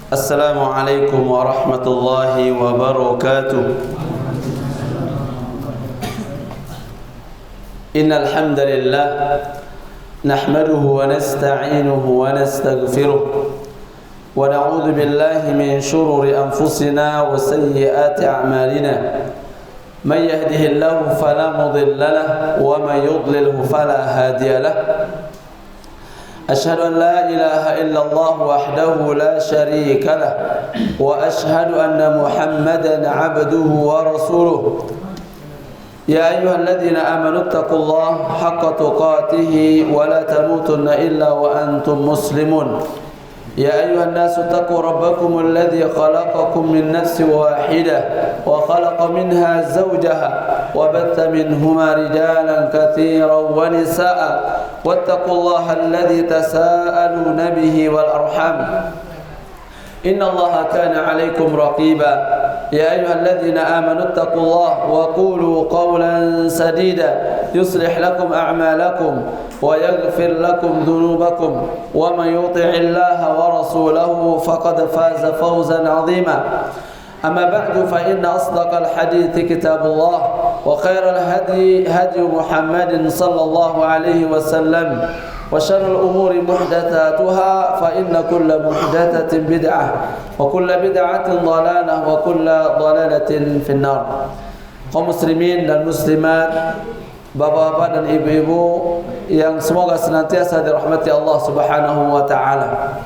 Assalamualaikum warahmatullahi wabarakatuh. Innal hamdalillah nahmaduhu wa nasta'inuhu wa nastaghfiruh wa na'udzu billahi min shururi anfusina wa sayyiati a'malina. Man yahdihillahu fala mudilla lahu wa man yudlilhu fala hadiya lahu. أشهد أن لا إله إلا الله وحده لا شريك له وأشهد أن محمدا عبده ورسوله يا أيها الذين آمنوا اتقوا الله حق تقاته ولا تموتن إلا وأنتم مسلمون يا أيها الناس اتقوا ربكم الذي خلقكم من نفس واحدة وخلق منها زوجها وبث منهما رجالا كثيرا ونساء واتقوا الله الذي تساءلون به والأرحام إن الله كان عليكم رقيبا يا أيها الذين آمنوا اتقوا الله وقولوا قولا سديدا يصلح لكم أعمالكم ويغفر لكم ذنوبكم ومن يطع الله ورسوله فقد فاز فوزا عظيما أما بعد فإن أصدق الحديث كتاب الله وخير الهدي هدي محمد صلى الله عليه وسلم وشر الأمور محدثاتها فإن كل محدثة بدعة وكل بدعة ضلالة وكل ضلالة في النار. Kaum muslimin dan muslimat, bapak-bapak dan ibu-ibu yang semoga senantiasa dirahmati Allah Subhanahu wa taala.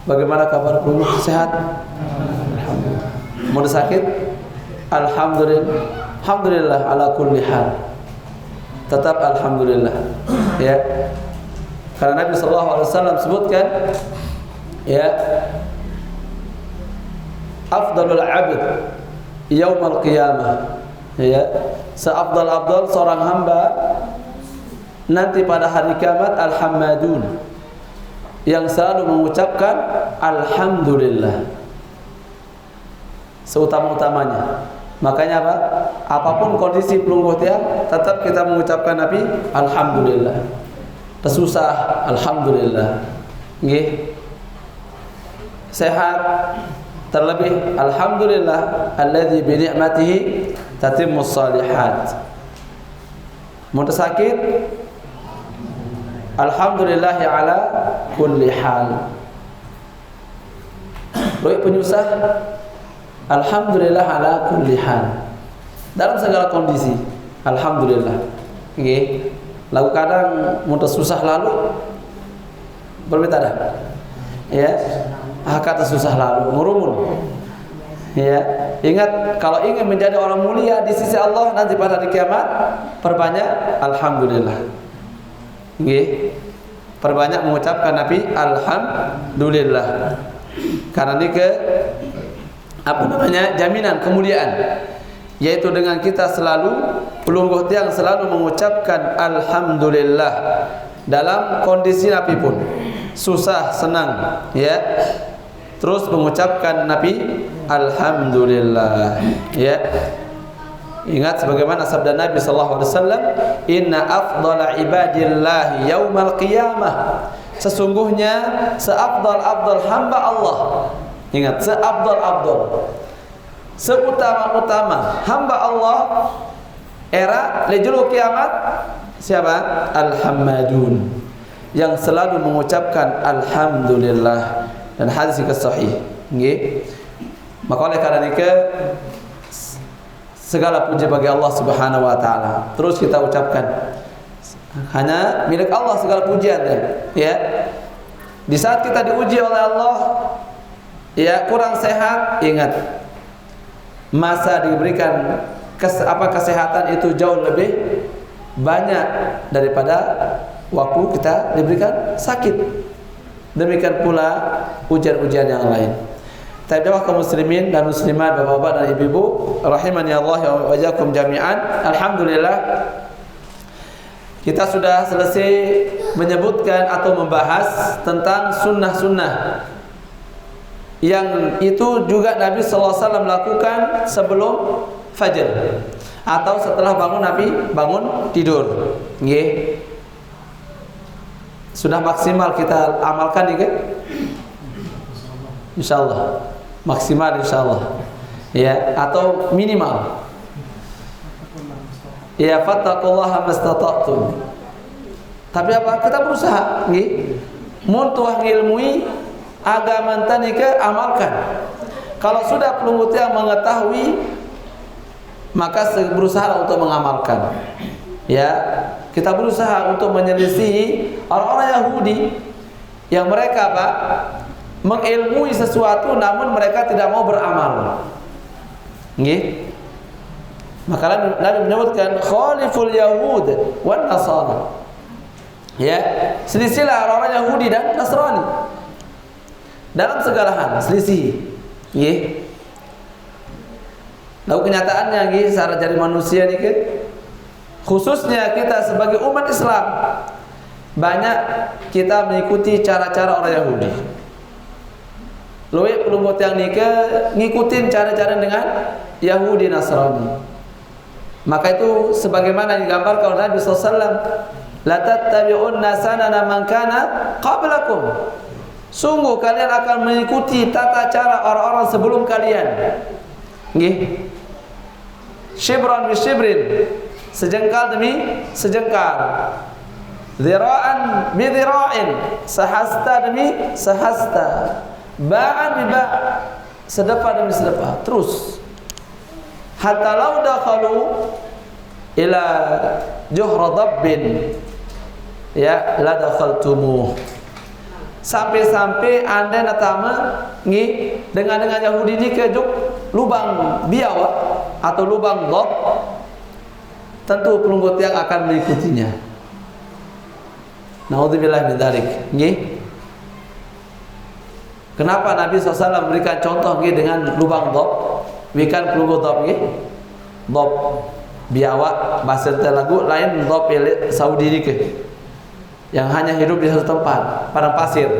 Bagaimana kabar dulu? Sehat? Alhamdulillah. Mau sakit? Alhamdulillah. Alhamdulillah ala kulli hal. Tetap alhamdulillah. Ya. Karena Nabi sallallahu alaihi wasallam sebutkan ya, afdalul 'abd yaumul qiyamah. Ya, seafdal-afdal seorang hamba nanti pada hari kiamat al-hammadun, yang selalu mengucapkan alhamdulillah seutama-utamanya. Makanya apa? Apapun kondisi pelungguh tiang, tetap kita mengucapkan Nabi alhamdulillah. Tersusah alhamdulillah. Nggih. Sehat terlebih alhamdulillah alladzi bi ni'matihi tatimmus shalihat. Mun sakit alhamdulillah ala kulli hal. Baik penyusah alhamdulillah ala kulli hal. Dalam segala kondisi alhamdulillah. Nggih. Lalu kadang mun susah lalu berbeda dah. Ya. Kata susah lalu ngurumun. Ya, ingat kalau ingin menjadi orang mulia di sisi Allah nanti pada hari kiamat, perbanyak alhamdulillah. Nggih. Perbanyak mengucapkan Nabi alhamdulillah. Karena ini jaminan kemuliaan, yaitu dengan kita selalu pelungguh tiang selalu mengucapkan alhamdulillah dalam kondisi apapun, susah senang, ya. Terus mengucapkan Nabi alhamdulillah, ya. Ingat sebagaimana sabda Nabi sallallahu alaihi wasallam, inna afdhala ibadillahi yaumal qiyamah. Sesungguhnya seafdal-afdal hamba Allah. Ingat, seafdal-afdal, seutama-utama hamba Allah era lejulu kiamat siapa? Al-hammadun, yang selalu mengucapkan alhamdulillah. Dan hadis ini sahih. Nggih. Maka oleh karena itu segala puji bagi Allah Subhanahu wa taala. Terus kita ucapkan hanya milik Allah segala pujian, ya. Di saat kita diuji oleh Allah, ya, kurang sehat, ingat masa diberikan kesehatan itu jauh lebih banyak daripada waktu kita diberikan sakit. Demikian pula ujian-ujian yang lain. Tabi'ah kaum muslimin dan muslimat, bapak-bapak dan ibu-ibu rahimani Allah wa iyyakum jami'an. Alhamdulillah, kita sudah selesai menyebutkan atau membahas tentang sunnah-sunnah yang itu juga Nabi sallallahu alaihi wasallam lakukan sebelum fajar atau setelah bangun Nabi bangun tidur. Nggih. Sudah maksimal kita amalkan nih kan? Insyaallah. Maksimal insyaallah. Ya, atau minimal. Ya, fattaqullaha mastata'tum. Tapi apa? Kita berusaha, nggih. Mun tuah ngilmui agama tani ke amalkan. Kalau sudah pelunggut yang mengetahui, maka berusaha untuk mengamalkan. Ya, kita berusaha untuk menyelisihi orang-orang Yahudi yang mereka apa? Mengilmui sesuatu namun mereka tidak mau beramal. Nggih. Maka Nabi menyebutkan khaliful yahud wan nasara. Ya, selisilah orang-orang Yahudi dan Nasrani dalam segala hal, selisih. Nggih. Lalu kenyataannya nggih secara jadi manusia nih, khususnya kita sebagai umat Islam, banyak kita mengikuti cara-cara orang Yahudi. Luwe pelumut yang nikah ngikutin cara-cara dengan Yahudi Nasrani. Maka itu sebagaimana digambarkan oleh Nabi SAW, la tattabi'unna sanana man kana qablakum. Sungguh kalian akan mengikuti tata cara orang-orang sebelum kalian. Nggih. Shibran bi shibrin, sejengkal demi sejengkal. Dhira'an bi dhira'in, sehasta demi sehasta. Ba'an bi ba', sedepa demi sedepa. Terus hatta law dakhalu ila juhra dabbin, ya la dakhaltumuh. Sampai-sampai Anda natama ngi dengan Yahudi ini ke lubang biawa atau lubang dab, tentu pelunggut yang akan mengikutinya. Naudzubillah min dzalik. Nggih. Kenapa Nabi SAW memberikan contoh nggih dengan lubang dab? Wikan pelunggut dab nggih. Dab biawa bahasa lagu lain dab Saudi ini ke, yang hanya hidup di satu tempat, padang pasir.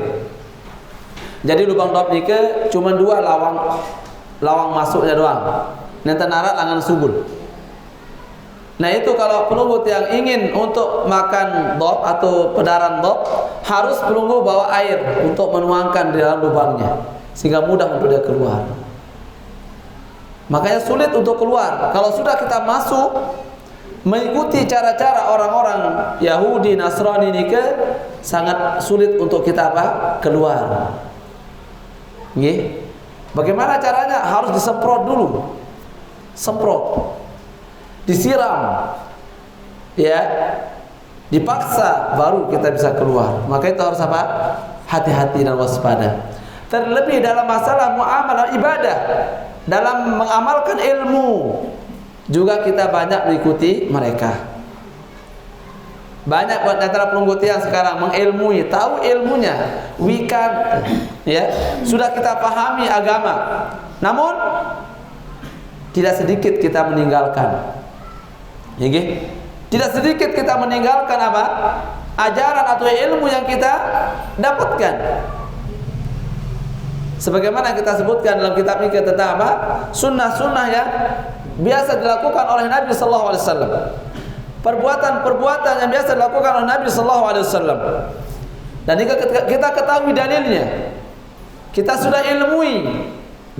Jadi lubang dab ini ke cuma dua lawang masuknya doang. Nanti narat angan subul. Nah itu kalau pelunggut yang ingin untuk makan dab atau pedaran dab, harus pelunggut bawa air untuk menuangkan di dalam lubangnya sehingga mudah untuk dia keluar. Makanya sulit untuk keluar. Kalau sudah kita masuk mengikuti cara-cara orang-orang Yahudi Nasrani ini ke, sangat sulit untuk kita apa? Keluar. Nggih. Bagaimana caranya? Harus disemprot dulu. Semprot. Disiram. Ya. Dipaksa baru kita bisa keluar. Maka itu harus apa? Hati-hati dan waspada. Terlebih dalam masalah muamalah ibadah, dalam mengamalkan ilmu, juga kita banyak mengikuti mereka. Banyak buat antara pelunggut yang sekarang mengilmui, tahu ilmunya, wikan, ya, sudah kita pahami agama. Namun tidak sedikit kita meninggalkan. Ya, tidak sedikit kita meninggalkan apa? Ajaran atau ilmu yang kita dapatkan. Sebagaimana kita sebutkan dalam kitab ini tentang apa? Sunnah-sunnah yang biasa dilakukan oleh Nabi sallallahu alaihi wasallam. Perbuatan-perbuatan yang biasa dilakukan oleh Nabi sallallahu alaihi wasallam. Dan kita ketahui dalilnya. Kita sudah ilmui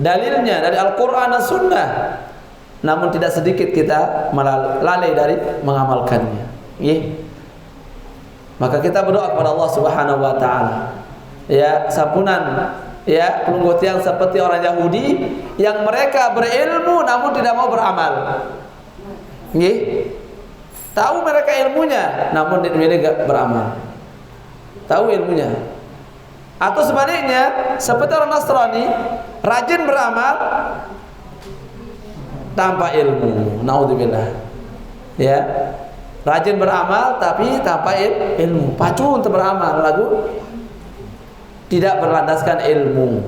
dalilnya dari Al-Qur'an dan Sunnah. Namun tidak sedikit kita lalai dari mengamalkannya. Maka kita berdoa kepada Allah Subhanahu wa taala. Ya, sampunan ya pelunggut yang seperti orang Yahudi yang mereka berilmu namun tidak mau beramal. Nggih. Tahu mereka ilmunya namun tidak beramal. Tahu ilmunya. Atau sebaliknya seperti orang Nasrani, rajin beramal tanpa ilmu. Naudzubillah. Ya. Rajin beramal tapi tanpa ilmu. Pacu untuk beramal lagu tidak berlandaskan ilmu.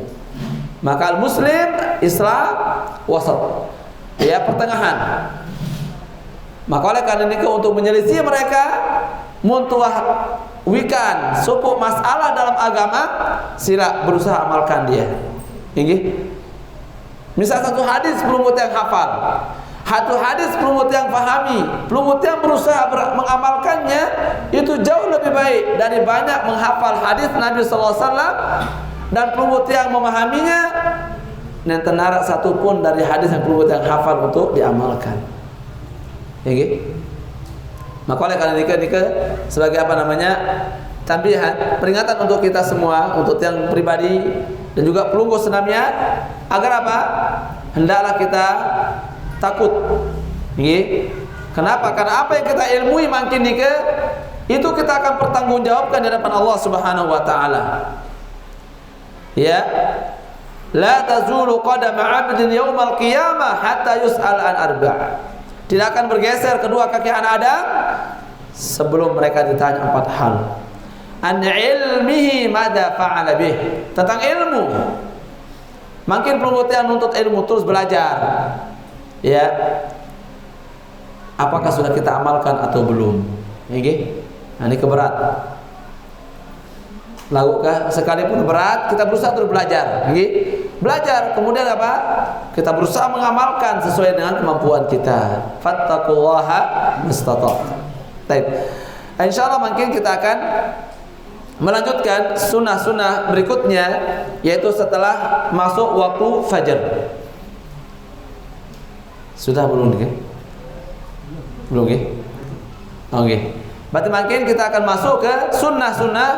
Maka muslim Islam wasat, ya pertengahan. Maka oleh karena ini untuk menyelisih mereka, muntuah wikan suku masalah dalam agama, sila berusaha amalkan dia. Ini misal satu hadis pelumut yang hafal, satu hadis pelumut yang pahami, pelumut yang berusaha mengamalkannya, itu jauh lebih baik dari banyak menghafal hadis Nabi sallallahu alaihi wasallam dan pelunggut yang memahaminya, dan tenara satupun dari hadis yang pelunggut yang hafal untuk diamalkan. Ya gitu. Maka oleh karena nikah sebagai apa namanya, tambihan, peringatan untuk kita semua, untuk yang pribadi dan juga pelunggut senamnya, agar apa? Hendaklah kita takut. Ya. Kenapa? Karena apa yang kita ilmui makin nikah, itu kita akan pertanggungjawabkan di hadapan Allah Subhanahu wa taala. Ya. La tazulu qadama 'abdin yaumal qiyamah hatta yus'al an arba'. Tidak akan bergeser kedua kaki anak Adam sebelum mereka ditanya 4 hal. An ilmihi madza fa'ala bih. Tentang ilmu. Makin pelunggut yang nuntut ilmu terus belajar. Ya. Apakah sudah kita amalkan atau belum? Nggih. Nah, ini keberat. Lagukah sekalipun berat, kita berusaha terus belajar. Nggih. Belajar, kemudian apa? Kita berusaha mengamalkan sesuai dengan kemampuan kita. Fattaqullaha mastata'tum. Baik. Insyaallah mungkin kita akan melanjutkan sunnah-sunnah berikutnya, yaitu setelah masuk waktu fajar. Sudah belum nih? Belum ya? Oke. Berarti makin kita akan masuk ke sunnah-sunnah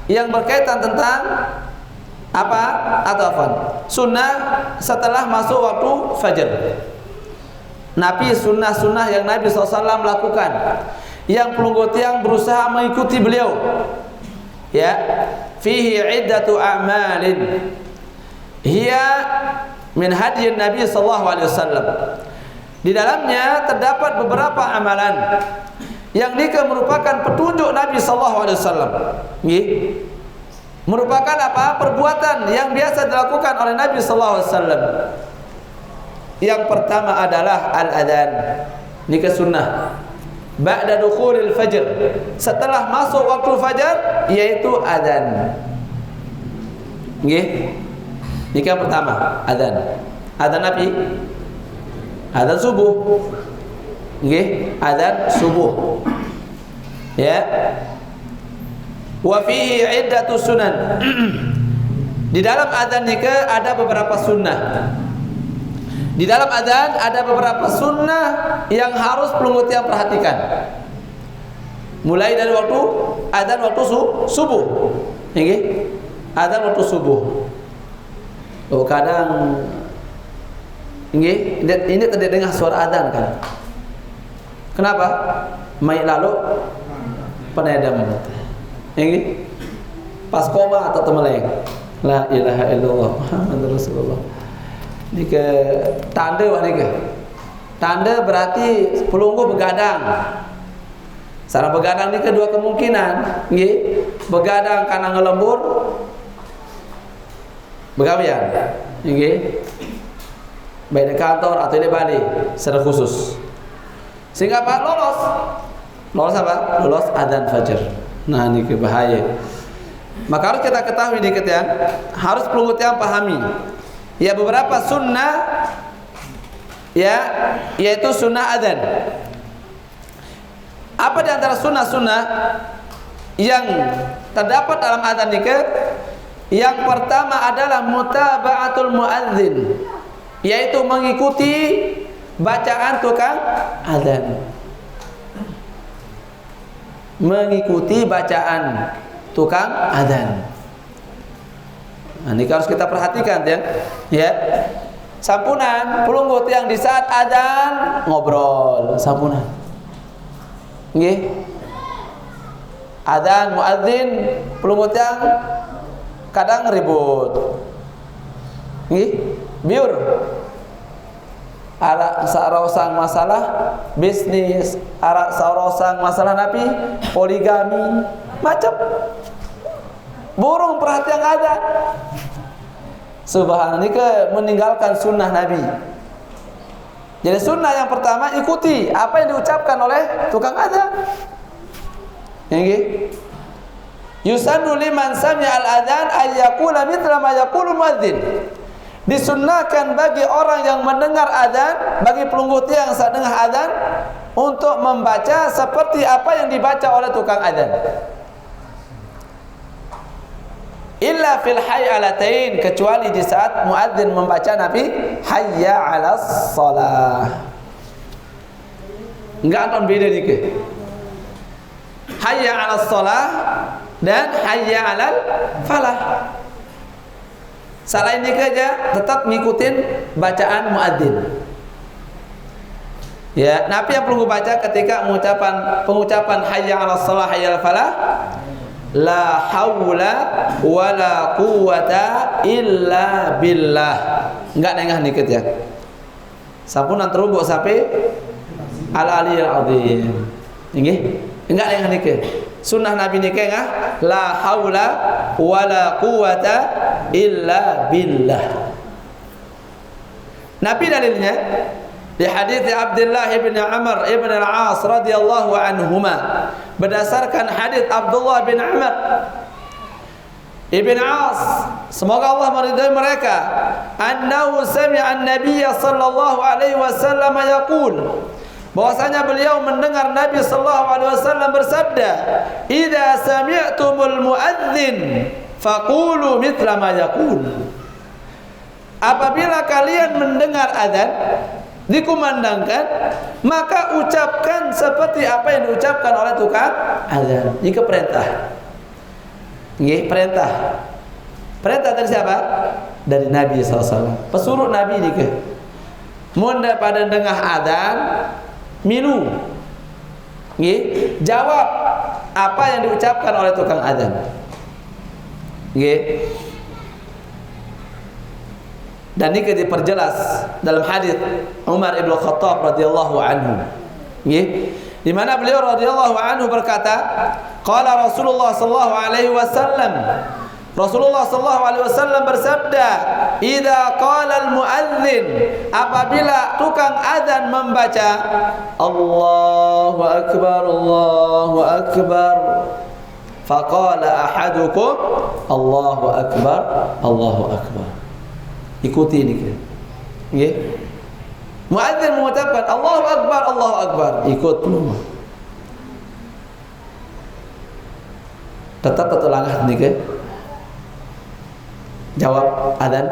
yang berkaitan tentang apa? Atau apa? Sunnah setelah masuk waktu fajar. Nabi sunnah-sunnah yang Nabi SAW lakukan, yang pelunggut yang berusaha mengikuti beliau. Ya, fihi iddatu a'malin hiya min hadyi Nabi SAW. Di dalamnya terdapat beberapa amalan yang merupakan petunjuk Nabi SAW. Merupakan apa? Perbuatan yang biasa dilakukan oleh Nabi SAW. Yang pertama adalah al-adhan. Ini ke sunnah. Ba'da dukhulil fajr. Setelah masuk waktu fajar, yaitu adhan. Nggih. Ini yang pertama, adhan. Adhan Nabi. Adzan subuh. Nggih, adzan subuh. Ya. Wa fihi iddatu sunan. Di dalam adzan nikah ada beberapa sunnah. Di dalam adzan ada beberapa sunnah yang harus pelunggut yang perhatikan. Mulai dari waktu adzan waktu subuh. Nggih. Adzan waktu subuh. Oh, kadang ini tidak dengar suara adzan kan? Kenapa? Mai lalu penedam. Ini pas koma atau temeleng. La ilaha illallah Muhammadur Rasulullah. Ini ke tanda wah ni ke. Tanda berarti pelunggu begadang. Cara begadang ni kedua kemungkinan. Nggih, begadang karena ngelembur. Begawian. Nggih. Baik di kantor atau di balik secara khusus, sehingga apa? Lolos apa? Lolos adzan fajar. Nah, ini bahaya. Maka harus kita ketahui dikit ya, harus pelunggut yang pahami ya beberapa sunnah ya, yaitu sunnah adzan. Apa di antara sunnah-sunnah yang terdapat dalam adzan nikah? Yang pertama adalah mutaba'atul muadzin, yaitu mengikuti bacaan tukang adzan. Mengikuti bacaan tukang adzan. Nah, ini harus kita perhatikan ya. Ya. Sampunan pelunggut yang di saat adzan ngobrol, sampunan. Nggih. Adzan muadzin, pelunggut yang kadang ribut. Nggih. Biur arak sarosang masalah bisnis, arak sarosang masalah nabi, poligami, macam burung perhatian ada. Subhanallah, ini ke meninggalkan sunnah Nabi. Jadi sunnah yang pertama, ikuti apa yang diucapkan oleh tukang adzan. Nggih. Yusannu liman sami'a al-adzan ay yaqula mithla ma yaqulu muadzin. Disunnahkan bagi orang yang mendengar adzan, bagi pelunggut yang saat dengar adzan, untuk membaca seperti apa yang dibaca oleh tukang adzan. illa fil hayyalatain, kecuali di saat muadzin membaca Nabi hayya 'alas shalah. Enggak anton beda dikit. Hayya 'alas shalah dan hayya 'alal falah. Selain ini aja tetap ngikutin bacaan muadzin. Ya, Nabi yang perlu baca ketika pengucapan hayya 'alas shalah hayya 'alal falah, la haula wala quwata illa billah. Enggak nengah dikit ya. Sampun antara mbok sampai al-aliyil azim. Nggih? Enggak nengah dikit. Sunnah Nabi niki ngah la haula wala quwata illa billah. Nabi dalilnya di hadits Abdullah bin Amr ibn al-As radhiyallahu anhuma, berdasarkan hadits Abdullah bin Amr ibn As, semoga Allah meridai mereka, annahu sami'a an-nabiy sallallahu alaihi wasallam yaqul, bahwasanya beliau mendengar Nabi sallallahu alaihi wasallam bersabda, idza sami'tumul muadzin faqulu mithla ma yaqul. Apabila kalian mendengar azan dikumandangkan, maka ucapkan seperti apa yang diucapkan oleh tukang azan. Ini perintah. Nggih, perintah. Perintah dari siapa? Dari Nabi SAW. Pesuruh Nabi ini ke. Mun pada dengar azan, milu. Nggih, jawab apa yang diucapkan oleh tukang azan. Nggih. Dan ini diperjelas dalam hadis Umar ibn Khattab radhiyallahu anhu. Nggih. Di mana beliau radhiyallahu anhu berkata, qala Rasulullah sallallahu alaihi wasallam, Rasulullah sallallahu alaihi wasallam bersabda, idza qala al-muadzin, apabila tukang azan membaca Allahu akbar, faqala ahadukum Allahu akbar. Ikuti ini kan. Nggih. Muadzin mengucapkan Allahu akbar, ikut dulu. Tetap langah nih kan. Jawab adzan.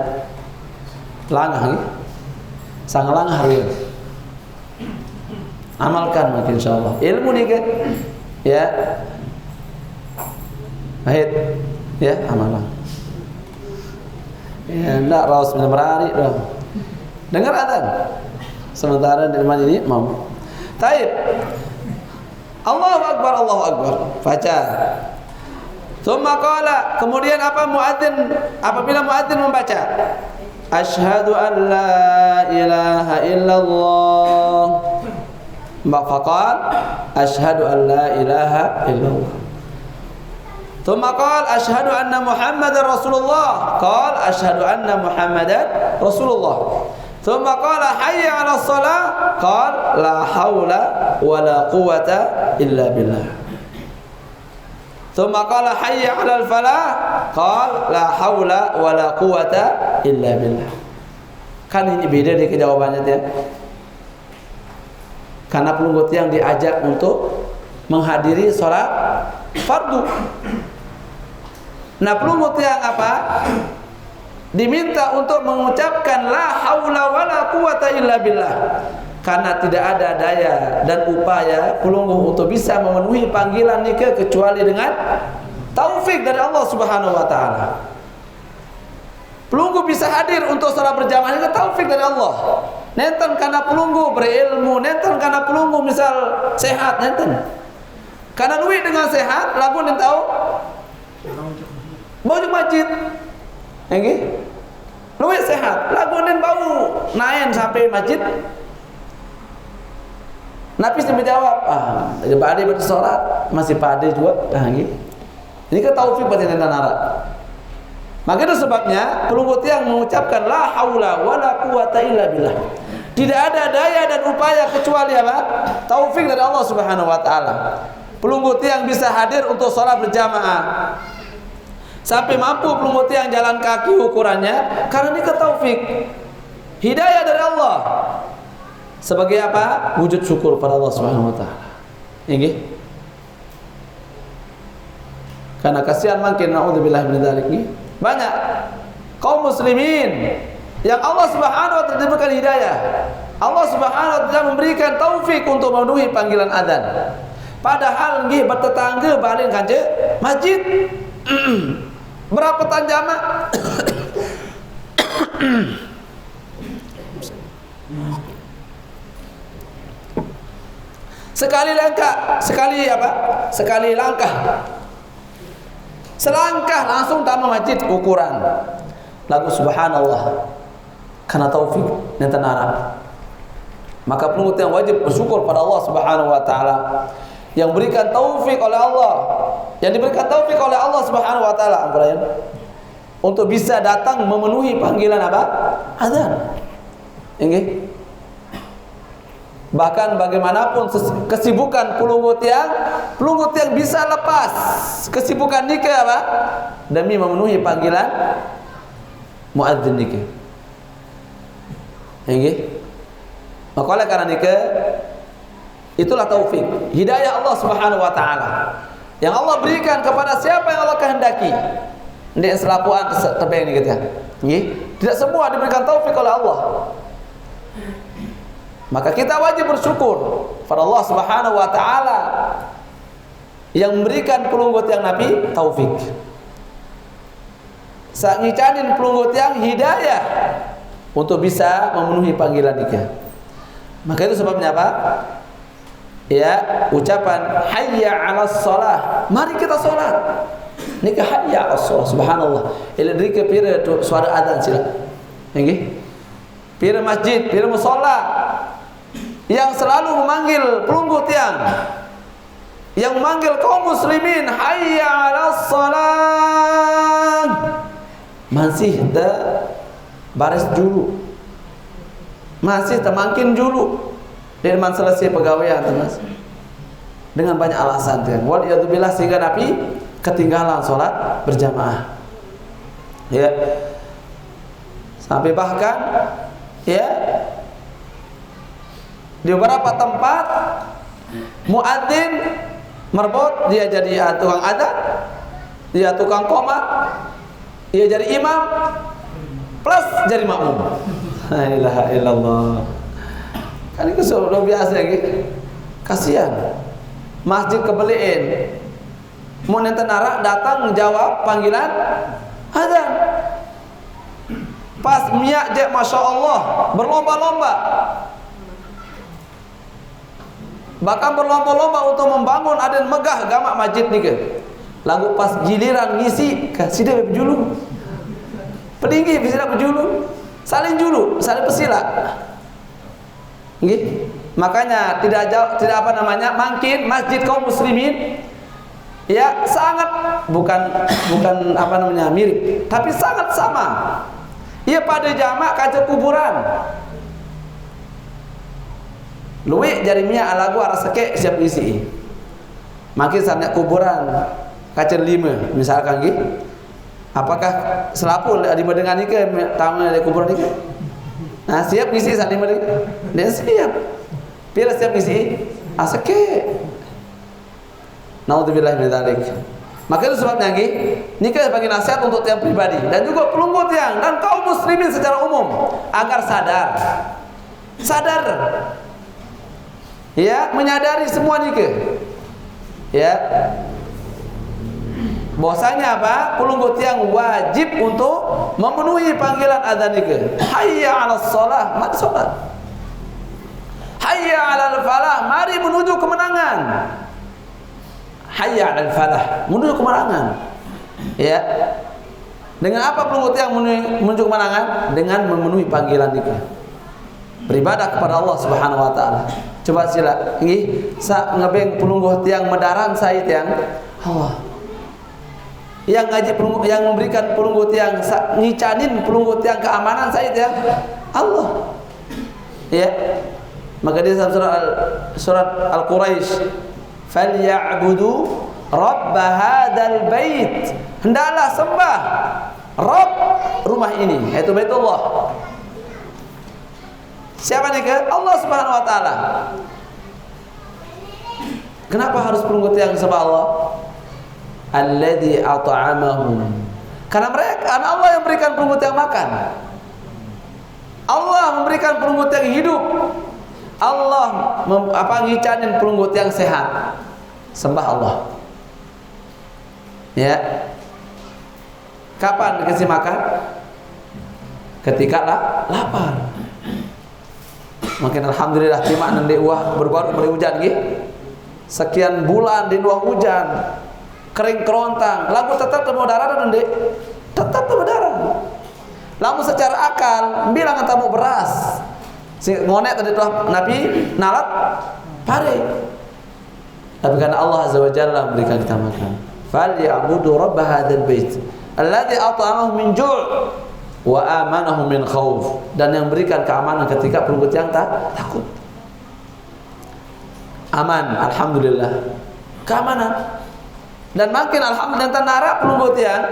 Langah nggih. Sang langah hari. Amalkan mungkin insyaallah. Ilmu nih kan. Ya. Baik. Ya, amalan. Ya, enggak raus benar-benar dong. Dengar adzan. Sementara di rumah ini mau. Taib. Allahu akbar. Baca. Tsumma qala, kemudian apa muadzin apabila muadzin membaca asyhadu an la ilaha illallah, faqal asyhadu an la ilaha illallah. Tsumma qala asyhadu anna Muhammadar Rasulullah, qala asyhadu anna Muhammadar Rasulullah. Tsumma qala hayya 'alas shalah, qala la haula wala quwata illa billah. Tsumma qala hayya 'alal falah, qala la haula wala quwata illa billah. Kan ini beda di jawabannya ya. Karena pelunggut yang diajak untuk menghadiri sholat fardu. Nah, pelunggut yang apa? Diminta untuk mengucapkan la haula wala quwata illa billah. Karena tidak ada daya dan upaya pelunggu untuk bisa memenuhi panggilan nikah kecuali dengan taufik dari Allah Subhanahu wa taala. Pelunggu bisa hadir untuk salat berjamaah itu taufik dari Allah. Nenten karena pelunggu berilmu, nenten karena pelunggu misal sehat, nenten. Karena duit dengan sehat, lagu nen tahu bau di masjid. Nggih. Luwih sehat, lagu nen bau naen sampai masjid. Nabi menjawab, bade bersolat masih pade juga. Nggih. Ini kan taufik berarti nen nara. Maka itu sebabnya pelunggut yang mengucapkan la haula wala quwata illa billah. Tidak ada daya dan upaya kecuali apa? Taufik dari Allah Subhanahu wa taala. Pelunggut yang bisa hadir untuk sholat berjamaah. Sampai mampu pelunggut yang jalan kaki ukurannya karena ini taufik. Hidayah dari Allah. Sebagai apa? Wujud syukur pada Allah Subhanahu wa taala. Nggih. Karena kasihan makin naudzubillah min dzalik. Banyak kaum muslimin yang Allah Subhanahu wa taala diberikan hidayah. Allah Subhanahu wa taala memberikan taufik untuk memenuhi panggilan azan. Padahal nggih bertetangga balik kanca masjid. Berapa tanjama? Sekali langkah. Selangkah langsung tamu masjid ukuran. Lagu subhanallah. Karena taufik dan tenara. Maka pengut yang wajib bersyukur pada Allah Subhanahu wa taala yang berikan taufik oleh Allah. Yang diberikan taufik oleh Allah Subhanahu wa taala untuk bisa datang memenuhi panggilan apa? Azan. Nggih. Bahkan bagaimanapun kesibukan pelunggu tiang bisa lepas kesibukan nikah apa? Demi memenuhi panggilan muadzin nikah. Nggih. Maka oleh karena nikah itulah taufik, hidayah Allah Subhanahu wa taala yang Allah berikan kepada siapa yang Allah kehendaki. Ndek selapuan terbaik ni kita. Nggih. Tidak semua diberikan taufik oleh Allah. Maka kita wajib bersyukur pada Allah Subhanahu wa taala yang memberikan pelunggut yang Nabi taufik. Sak ngicanin pelunggut yang hidayah untuk bisa memenuhi panggilan nikah. Maka itu sebabnya apa? Ya, ucapan hayya 'alas shalah. Mari kita salat. Nikah hayya 'alas shalah. Subhanallah. Ila diri ke pira suara azan sila. Nggih. Pira masjid, pira musalla yang selalu memanggil pelunggu tiang, yang memanggil kaum muslimin hayya 'alas shalah. Masih baris dulu. Masih termangkin dulu. Dan man selesai pegawaian Mas. Dengan banyak alasan kan. Waliyadzubillah sehingga Nabi ketinggalan sholat berjamaah. Ya. Sampai bahkan ya di beberapa tempat muadzin merbot, dia jadi tukang adzan, dia tukang qomat, dia jadi imam plus jadi makmum. La ilaha illallah. Kan itu luar biasa gitu. Kasihan. Masjid kebeliin. Mun enten arak datang menjawab panggilan azan. Pas miak je Masya Allah berlomba-lomba. Bahkan berlomba-lomba untuk membangun adan megah gamak masjid ni ke. Lagu pas giliran ngisi kasih dia berjulu. Peninggi bisa berjulu. Saling julu, saling pesila. Nggih. Makanya tidak mungkin masjid kaum muslimin ya sangat bukan mirip, tapi sangat sama. Ia pada jamak kaca kuburan. Luwih jari mia alagu arah sekek siap isi. Makin sangat kuburan kaca 5 misalkan gitu. Apakah selapul di dengan ini ke tamu dari kuburan ini? Nah, siap isi saat ini dia siap. Bila siap isi asake. Naudzubillah min dzalik. Maka itu sebabnya nikah sebagai nasihat untuk tiang pribadi dan juga pelunggu tiang dan kaum muslimin secara umum agar sadar ya, menyadari semua nikah ya, bahwasanya apa? Pelunggu tiang wajib untuk memenuhi panggilan azan nikah. Hayya 'alas shalah, mari salat. Hayya 'alal falah, mari menuju kemenangan. Hayya 'alal falah, menuju kemenangan. Ya. Dengan apa pelunggu tiang menuju kemenangan? Dengan memenuhi panggilan nikah. Beribadah kepada Allah Subhanahu wa taala. Coba sila nggih, sa ngebeng pelunggu tiang medaran saya tiang Allah. Yang ngaji yang memberikan pelunggu tiang ngicanin pelunggu tiang keamanan saya tiang Allah. Ya. Maka di surat Al-Quraisy, "Falya'budu rabb hadzal bait." Hendaklah sembah Rabb rumah ini, yaitu Baitullah. Siapa nih ke? Allah Subhanahu wa taala. Kenapa harus pelunggu tiang sembah Allah? Alladzi at'amahum. Karena Allah yang memberikan perunggu tiang makan. Allah memberikan perunggu tiang hidup. Allah ngicanin perunggu tiang sehat. Sembah Allah. Ya. Kapan dikasih makan? Ketika lapar. Makin alhamdulillah cima nanti uah berbaru beri hujan gitu. Sekian bulan di luar hujan, kering kerontang, lagu tetap temu darah nanti, tetap temu darah. Lalu secara akal bilang tamu beras, si ngonek tadi tuh Nabi nalat pare. Tapi karena Allah Azza wa Jalla memberikan kita makan. Fal ya'budu rabb hadzal bait alladzi at'amahum min ju' wa amanahum min khauf, dan yang berikan keamanan ketika perut yang takut. Aman, alhamdulillah. Keamanan. Dan makin alhamdulillah nanti nara perut yang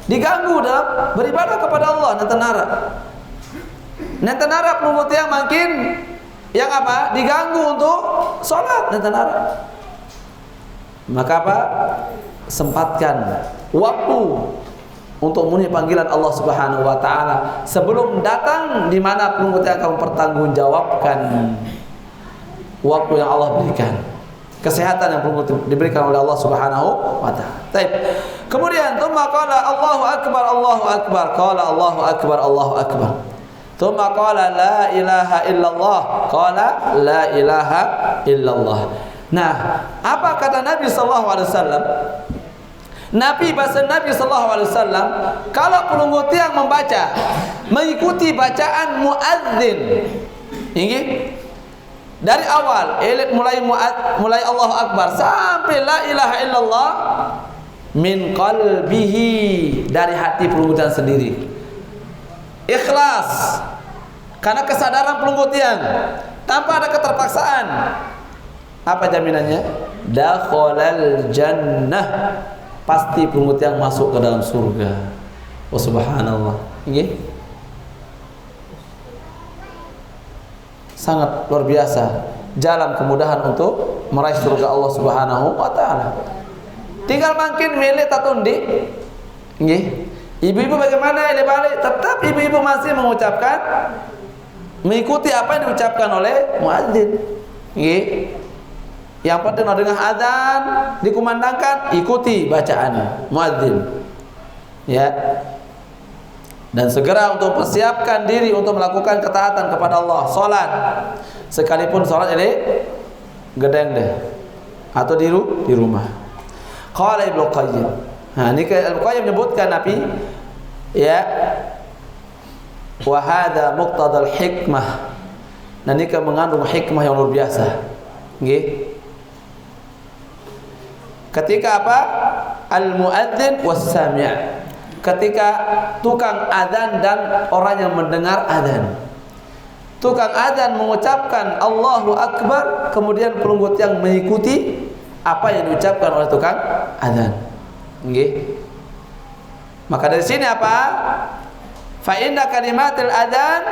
diganggu dalam beribadah kepada Allah nanti nara. Nanti nara perut yang makin yang apa? Diganggu untuk sholat nanti nara. Maka apa? Sempatkan waktu untuk memenuhi panggilan Allah Subhanahu wa taala sebelum datang di mana pelunggut yang akan mempertanggungjawabkan waktu yang Allah berikan. Kesehatan yang pelunggut diberikan oleh Allah Subhanahu wa taala. Baik. Kemudian tsumma qala Allahu akbar Allahu akbar, qala Allahu akbar Allahu akbar. Tsumma qala la ilaha illallah, qala la ilaha illallah. Nah, apa kata Nabi sallallahu alaihi wasallam? Nabi sallallahu alaihi wasallam kalau pelunggut yang membaca mengikuti bacaan muadzin. Ini dari awal mulai Allahu akbar sampai la ilaha illallah min qalbihi, dari hati pelunggutan sendiri. Ikhlas. Karena kesadaran pelunggut yang tanpa ada keterpaksaan. Apa jaminannya? Dakhalal jannah, pasti pelunggut yang masuk ke dalam surga. Oh subhanallah. Nggih. Sangat luar biasa jalan kemudahan untuk meraih surga Allah Subhanahu wa taala. Tinggal makin milih tatundi. Nggih. Ibu-ibu bagaimana ini balik? Tetap ibu-ibu masih mengucapkan, mengikuti apa yang diucapkan oleh muadzin. Nggih. Yang penting dengan azan dikumandangkan, ikuti bacaan muadzin. Ya. Dan segera untuk persiapkan diri untuk melakukan ketaatan kepada Allah, salat. Sekalipun salat ini gedeng deh atau di rumah. Qala Ibnu Qayyim. Nah, ini Ibnu Qayyim menyebutkan Nabi ya wa hadza muqtadal hikmah. Nah, ini mengandung hikmah yang luar biasa. Nggih. Ketika apa? Al-muadzin was-sami'. Ketika tukang adzan dan orang yang mendengar adzan. Tukang adzan mengucapkan Allahu Akbar, kemudian pelunggut yang mengikuti apa yang diucapkan oleh tukang adzan. Nggih. Maka dari sini apa? Fa inna kalimatil adzan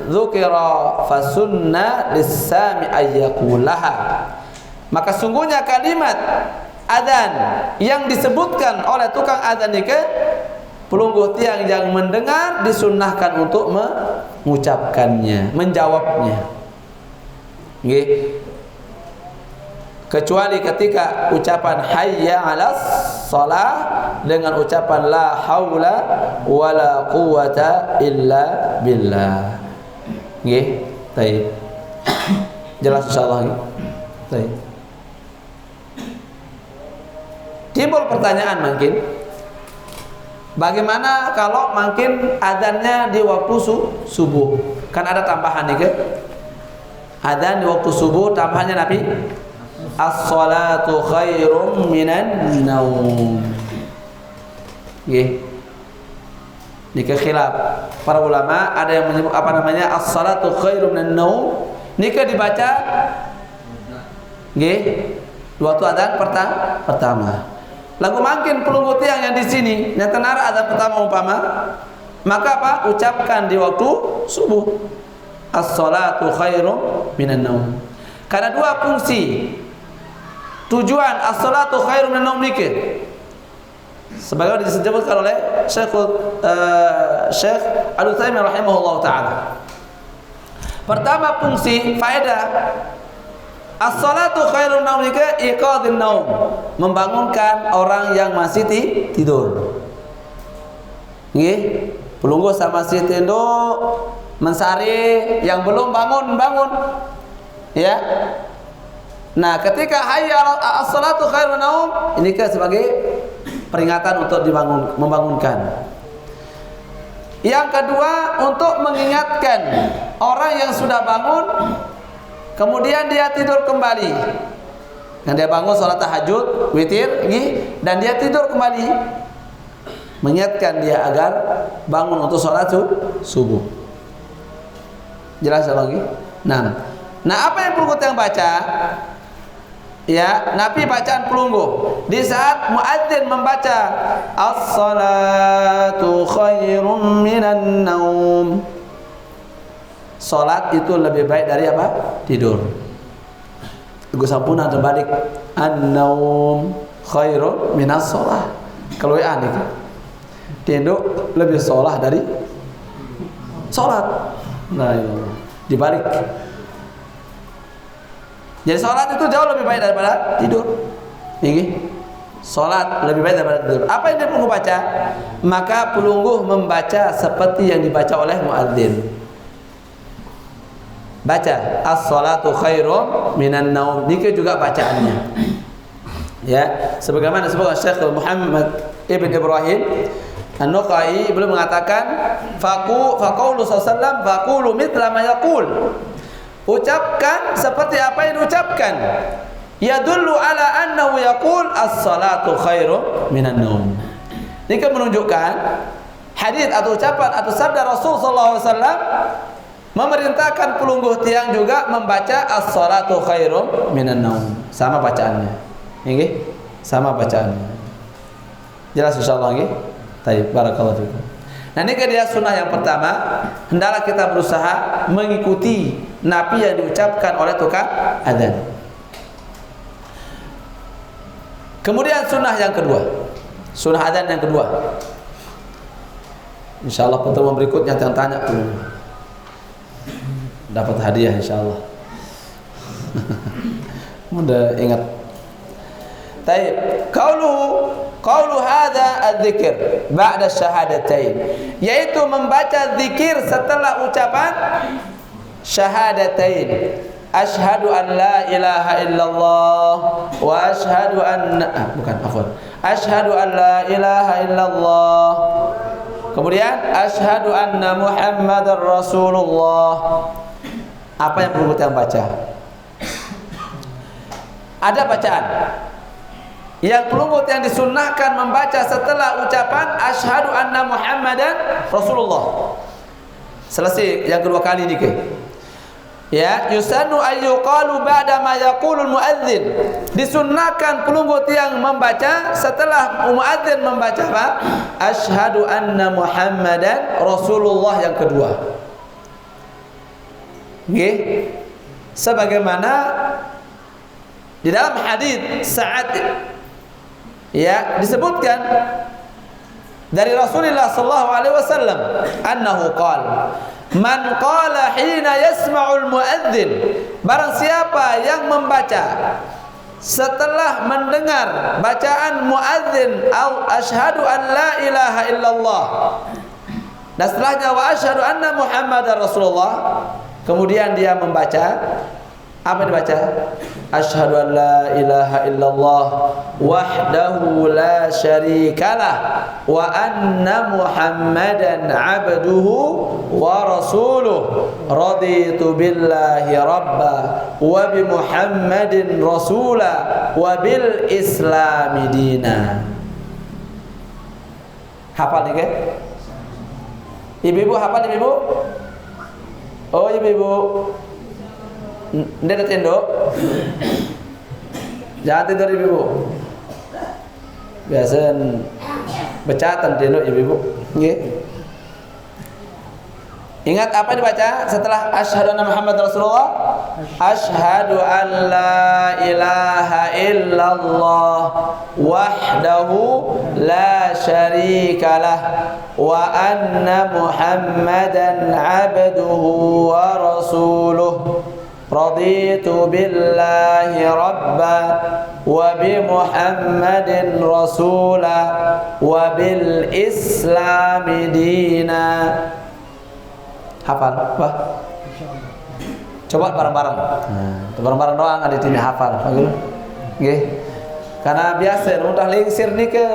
dzukira fa sunna lis-sami' ayyaqulaha. Maka sungguhnya kalimat adzan yang disebutkan oleh tukang adzan ini, pelunggut yang mendengar disunnahkan untuk mengucapkannya, menjawabnya. Nggih. Kecuali ketika ucapan hayya 'alas shalah dengan ucapan la haula wala quwata illa billah. Nggih. Baik. Jelas insyaallah nggih. Baik. Timbul pertanyaan mungkin, bagaimana kalau makin adzannya di waktu subuh? Kan ada tambahan nih kan? Adzan di waktu subuh tambahannya Nabi, as-salatu khairum minan naum. Nggih. Nika khilaf. Para ulama ada yang menyebut apa namanya as-salatu khairum minan naum. Nika dibaca nggih, waktu adzan pertama. Lagu makin pelunggut yang di sini, yang tenara adzan pertama umpama, maka apa? Ucapkan di waktu subuh. As-salatu khairum minan naum. Karena dua fungsi tujuan as-salatu khairum minan naum niki. sebagaimana disebutkan oleh Syekh Al-Utsaimin rahimahullah taala. Pertama fungsi faedah as-salatu khairun naum nika iqadhin naum, membangunkan orang yang masih tidur. Nggih, pelungguh sama si tindo mensari yang belum bangun. Ya. Nah, ketika hayya as-salatu khairun naum, ini kan sebagai peringatan untuk membangunkan. Yang kedua, untuk mengingatkan orang yang sudah bangun kemudian dia tidur kembali. Kan dia bangun salat tahajud, witir, dan dia tidur kembali. Mengingatkan dia agar bangun untuk salat subuh. Jelas lagi? Nah, apa yang pelungguh yang baca? Ya, Nabi bacaan pelungguh di saat muadzin membaca as-salatu khairum minan naum. Salat itu lebih baik dari apa? Tidur. Gue sampuna terbalik an-naum khairum minas shalah. Kalau aneh kan. Tidur lebih sholat dari salat. Nah, dibalik. Jadi sholat itu jauh lebih baik daripada tidur. Ini sholat lebih baik daripada tidur. Apa yang dia pelungguh baca? Maka pelungguh membaca seperti yang dibaca oleh muadzin. Baca as-salatu khairum minan naum. Ini juga bacaannya. Ya, sebagaimana disebutkan Syekh Muhammad Ibn Ibrahim An-Nuqai beliau mengatakan faqulu sallallahu faqulu mithla ma yaqul. Ucapkan seperti apa yang diucapkan. Yadullu ala annahu yaqul as-salatu khairum minan naum. Ini kan menunjukkan hadis atau ucapan atau sabda Rasul sallallahu alaihi wasallam memerintahkan pelungguh tiang juga membaca as-salatu khairum minan naum. Sama bacaannya. Nggih? Sama bacaannya. Jelas insyaallah nggih? Baik, barakallahu fikum. Nah, ini dia sunnah yang pertama, hendaklah kita berusaha mengikuti napi yang diucapkan oleh tukang adzan. Kemudian sunnah yang kedua, sunnah adzan yang kedua. Insyaallah pertemuan berikutnya yang tanya dapat hadiah insyaallah. Mudah ingat. Baik, qaulu hadza adzikr ba'da syahadatain, yaitu membaca zikir setelah ucapan syahadatain. Asyhadu an la ilaha illallah wa asyhadu anna asyhadu an la ilaha illallah. Kemudian asyhadu anna Muhammadar Rasulullah. Apa yang perlu kita baca? Ada bacaan yang pelunggut yang disunnahkan membaca setelah ucapan asyhadu anna Muhammadan Rasulullah. Selesai yang kedua kali ini ke. Ya, yusannu ayyuqalu ba'da ma yaqulul muadzin. Disunnahkan pelunggut yang membaca setelah muadzin membaca apa? Asyhadu anna Muhammadan Rasulullah yang kedua. Nggih. Sebagaimana di dalam hadis Sa'ad ya disebutkan dari Rasulullah sallallahu alaihi wasallam annahu qala man qala hina yasma'ul muadzin, barang siapa yang membaca setelah mendengar bacaan muadzin au asyhadu an la ilaha illallah dan setelahnya wa asyhadu anna Muhammadar Rasulullah, kemudian dia membaca apa yang dibaca? Asyhadu an la ilaha illallah wahdahu la syarikalah wa anna Muhammadan abduhu wa rasuluh raditu billahi rabba wa bi Muhammadin rasula wa bil islami dina. Hafal nih kan? Ibu-ibu hafal ibu-ibu? Oh ibu-ibu Ndek tendok. Jangan tidur ibu. Biasa becatan tendok ibu. Nggih. Ingat apa dibaca setelah asyhadu anna Muhammad Rasulullah? Asyhadu an la ilaha illallah wahdahu la syarikalah wa anna Muhammadan abduhu wa rasuluh. Raditu billahi rabba wa bi Muhammadin rasula wa bil islami dina. Hafal, Pak? Coba bareng-bareng. Bareng-bareng doang ada ini hafal, bagus. Nggih. Karena biasa udah lingsir nih ke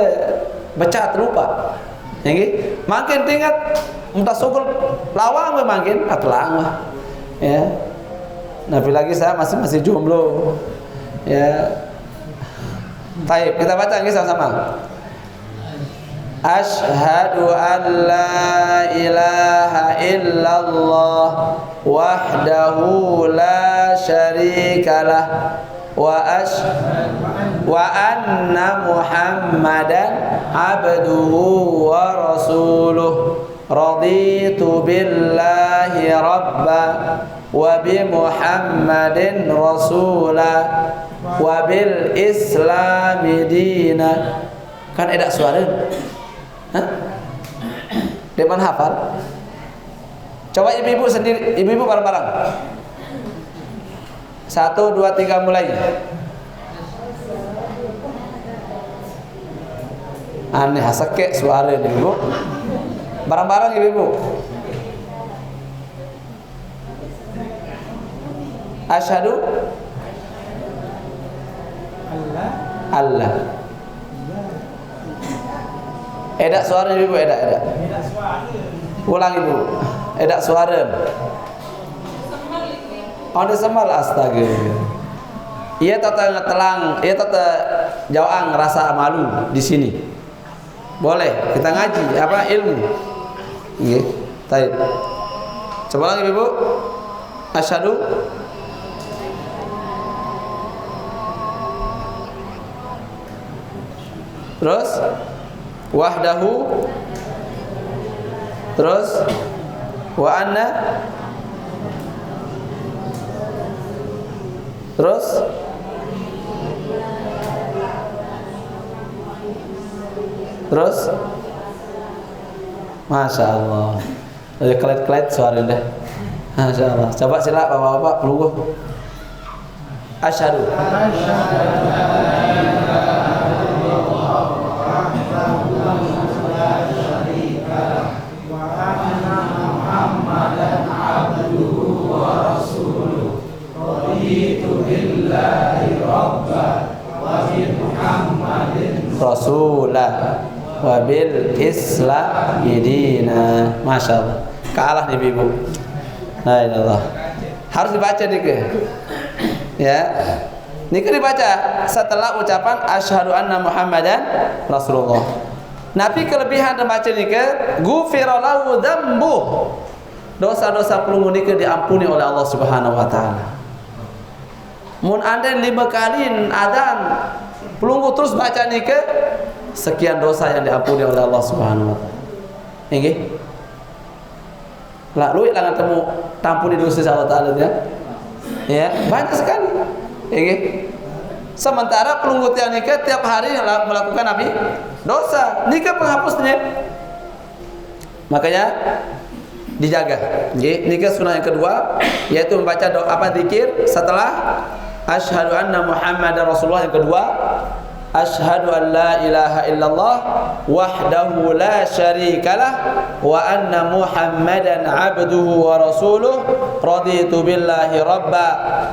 baca lupa. Nggih. Makin tingkat muntah sugul lawang makin atelang mah. Ya. Tapi lagi saya masih jomblo. Ya. Baik, kita baca nggih sama-sama. Asyhadu an la ilaha illallah wahdahu la syarikalah wa anna Muhammadan abduhu wa rasuluh. Raditu billahi rabba wa bi Muhammadin rasula wa bil islami dina. Kan edak suara. Hah? Depan hafal. Coba ibu-ibu sendiri, ibu-ibu bareng-bareng. 1, 2, 3 mulai. Aneh hasake suara nih ibu. Bareng-bareng ibu-ibu. Asyhadu Allah. Edak suara ibu, edak. Ulang ibu. Edak suara. Ada semal astaga. Ia tata telang, ia tata jauang rasa malu di sini. Boleh kita ngaji apa ilmu. Nggih. Baik. Coba lagi ibu. Asyhadu terus wahdahu terus wa anna terus Masya Allah ada kelet-kelet suara dah. Masya Allah. Coba sila bapak-bapak pelungguh. Asyhadu Rasulah wa bil islami dina. Masya Allah. Kalah nih ibu. La ilallah. Harus dibaca nih ke. Ya. Nika dibaca setelah ucapan asyhadu anna Muhammadan Rasulullah. Nabi kelebihan membaca nika ghufira lahu dzambu. Dosa-dosa pelunggu nika diampuni oleh Allah Subhanahu wa taala. Mun anda 5 kali adzan pelunggu terus baca nika sekian dosa yang diampuni oleh Allah Subhanahu wa taala. Nggih. Lah luit lah ketemu tampuni dosa Allah taala ya. Ya, banyak sekali. Nggih. Sementara pelunggu tiang nikah tiap hari melakukan nabi dosa, nikah penghapusnya. Makanya dijaga. Nggih, nikah sunnah yang kedua yaitu membaca doa apa zikir setelah asyhadu anna Muhammadar Rasulullah. Yang kedua asyhadu an la ilaha illallah wahdahu la syarikalah wa anna Muhammadan abduhu wa rasuluh. Raditu billahi rabba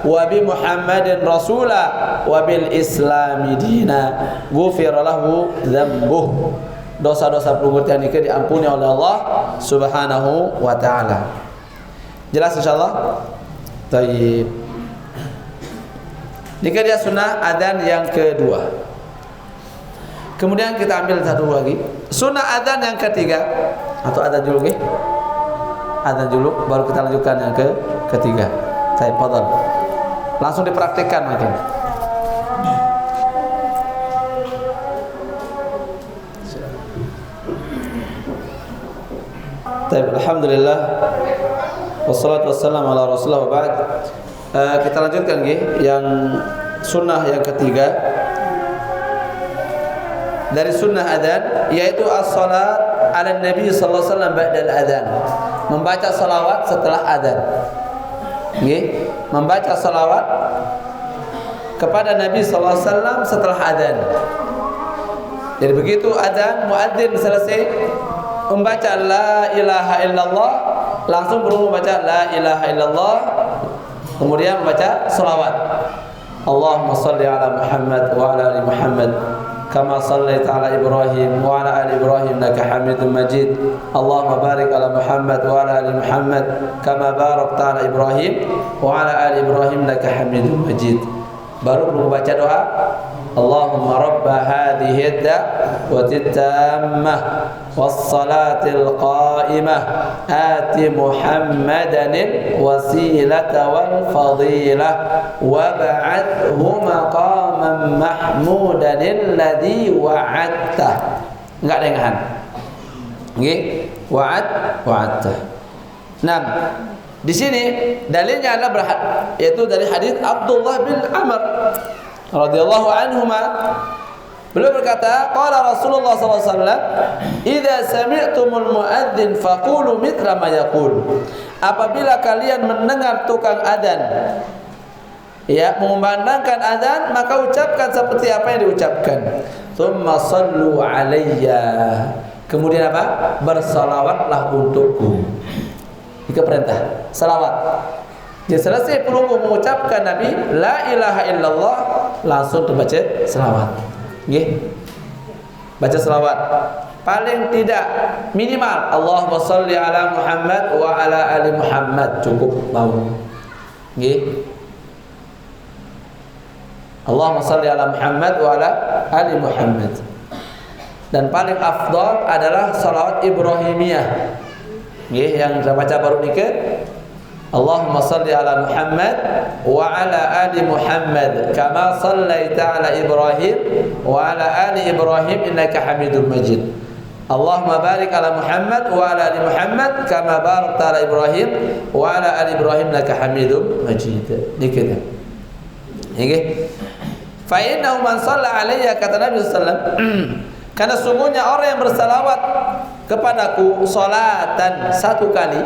wa bi Muhammadin rasula wa bil islami dina. Ghufira lahu dzambuh. Dosa-dosa pelunggu tiang nikah diampuni oleh Allah Subhanahu wa taala. Jelas insyaallah? Baik. Nikah dia sunnah adzan yang kedua. Kemudian kita ambil satu lagi sunnah adzan yang ketiga atau adzan dulu nggih. Adzan dulu baru kita lanjutkan yang ketiga. Saya fadhal. Langsung dipraktikkan mungkin. Alhamdulillah wassalatu wassalamu ala Rasulillah wa ba'd. Kita lanjutkan yang sunnah yang ketiga dari sunnah adzan, yaitu as-salat ala Nabi sallallahu alaihi wasallam ba'da al-adzan. Membaca salawat setelah adzan. Membaca salawat kepada Nabi sallallahu alaihi wasallam setelah adzan. Jadi begitu adzan, muadzin selesai membaca la ilaha illallah, langsung perlu membaca la ilaha illallah, kemudian membaca salawat. Allahumma salli ala Muhammad wa ala ali Muhammad kama sallaita ala Ibrahim wa ala ali Ibrahim innaka Hamidum Majid. Allahumma barik ala Muhammad wa ala ali Muhammad kama barakta ala Ibrahim wa ala ali Ibrahim innaka Hamidum Majid. Baru membaca doa Allahumma rabba hadhihi ad-da'wati tammah was-salatil qa'imah ati Muhammadan wasilata wal fadilah wab'athu maqaman mahmudan alladhi wa'adta. Enggak dengahan. Nggih, wa'adta. Nah, di sini dalilnya adalah yaitu dari hadis Abdullah bin Amr radhiyallahu anhuma. Beliau berkata, qala Rasulullah sallallahu alaihi wasallam, "Idza sami'tumul muadzin faqulu mithla ma yaqul." Apabila kalian mendengar tukang adzan mengumandangkan adzan, maka ucapkan seperti apa yang diucapkan. Tsumma sallu alayya. Kemudian apa? Bersalawatlah untukku. Itu perintah, salawat. Jadi selesai pelunggu mengucapkan Nabi la ilaha illallah, langsung terbaca selawat. Baca selawat. Paling tidak minimal Allahumma shalli ala Muhammad wa ala ali Muhammad, cukup mau. Allahumma shalli ala Muhammad wa ala ali Muhammad. Dan paling afdal adalah salawat Ibrahimiyah. Yang kita baca baru nikah, Allahumma salli ala Muhammad wa ala ali Muhammad kama sallaita ala Ibrahim wa ala ali Ibrahim innaka Hamidum Majid. Allahumma barik ala Muhammad wa ala ali Muhammad kama barakta ala Ibrahim wa ala ali Ibrahim innaka Hamidum Majid. Nikah. Fa innahu man shalla alayya, kata Nabi sallallahu alaihi wasallam, karena sungguhnya orang yang bersalawat kepadaku salatan satu kali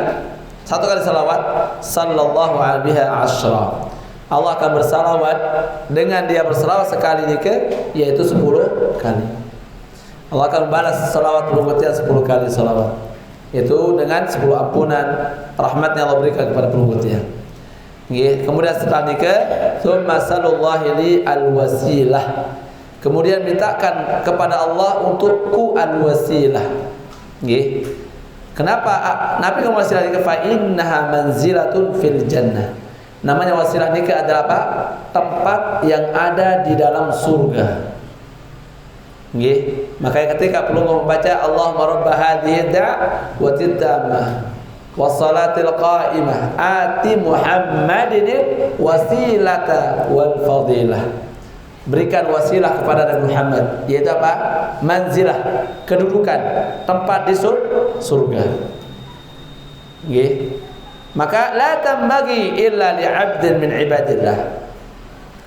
salawat, sallallahu alaihi asyra, Allah akan bersalawat dengan dia bersalawat sekali yaitu 10 kali. Allah akan membalas salawat pelunggunya 10 kali salawat, itu dengan 10 ampunan rahmatnya Allah berikan kepada pelunggunya. Kemudian setelah nikah, tsumma sallallahu li alwasilah, kemudian mintakan kepada Allah untukku al-wasilah. Kenapa Nabi ngomong wasilah nikah? Fa innaha manzilatun fil jannah. Namanya wasilah nikah adalah apa? Tempat yang ada di dalam surga. Makanya ketika pelunggu membaca Allahumma rabb hadhihi da'wati tammah wassalatil qa'imah ati Muhammadin wasilata wal fadilah, berikan wasilah kepada Nabi Muhammad, yaitu apa? Manzilah, kedudukan, tempat di surga. Maka la tambagi illa li'abdin min ibadillah.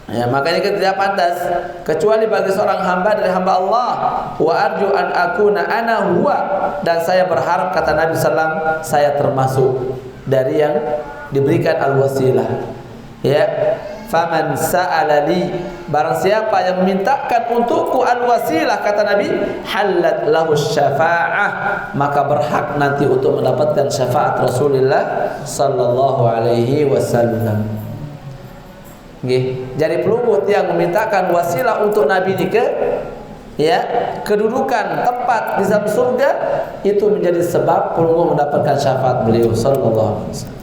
Makanya kita tidak pantas kecuali bagi seorang hamba dari hamba Allah. Wa arju an akuna ana huwa, dan saya berharap, kata Nabi sallallahu, saya termasuk dari yang diberikan al-wasilah. Faman sa'ala li, barang siapa yang memintakan untukku al-wasilah, kata Nabi, halat lahu syafa'ah, maka berhak nanti untuk mendapatkan syafaat Rasulullah sallallahu alaihi wasallam. Jadi pelunggut yang memintakan wasilah untuk Nabi kedudukan tempat di dalam surga, itu menjadi sebab pelunggut mendapatkan syafaat beliau sallallahu alaihi wasallam.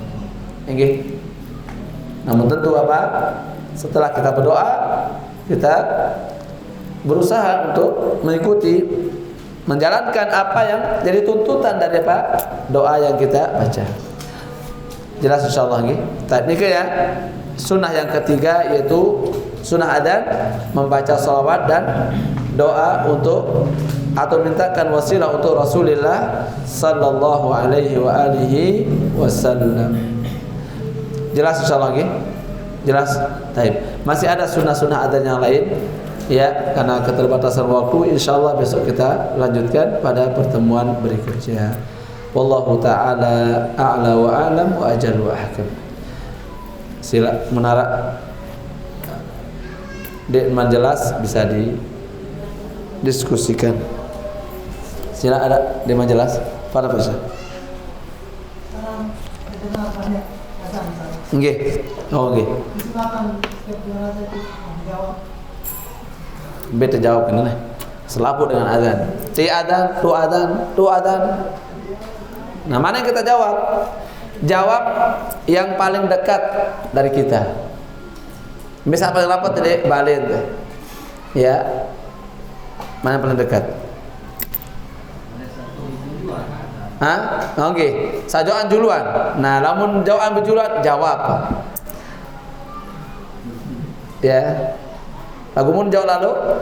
Namun tentu apa? Setelah kita berdoa, kita berusaha untuk mengikuti, menjalankan apa yang jadi tuntutan dari apa? Doa yang kita baca. Jelas insyaallah nggih. Tekniknya ya. Sunnah yang ketiga yaitu sunnah adzan, membaca shalawat dan doa untuk atau mintakan wasilah untuk Rasulullah sallallahu alaihi wa alihi wasallam. Jelas insyaallah nggih? Jelas? Baik. Masih ada sunnah-sunnah adzan yang lain ya, karena keterbatasan waktu insyaallah besok kita lanjutkan pada pertemuan berikutnya. Wallahu taala a'la wa a'lam wa ajal wa ahkam. Sila menara Dekman jelas bisa didiskusikan. Sila ada Dekman jelas? Pada bisa. Nggih. Oh nggih. Beta jawab ini nih. Selapu dengan azan. Ti azan, tu azan, tu azan. Nah, mana yang kita jawab? Jawab yang paling dekat dari kita. Misal paling rapat tadi balin tuh. Ya. Mana yang paling dekat? Hah? Oke. Sajoan juluan. Nah, lamun jawaban berjuluan jawab. Ya. Lagu mun jauh lalu,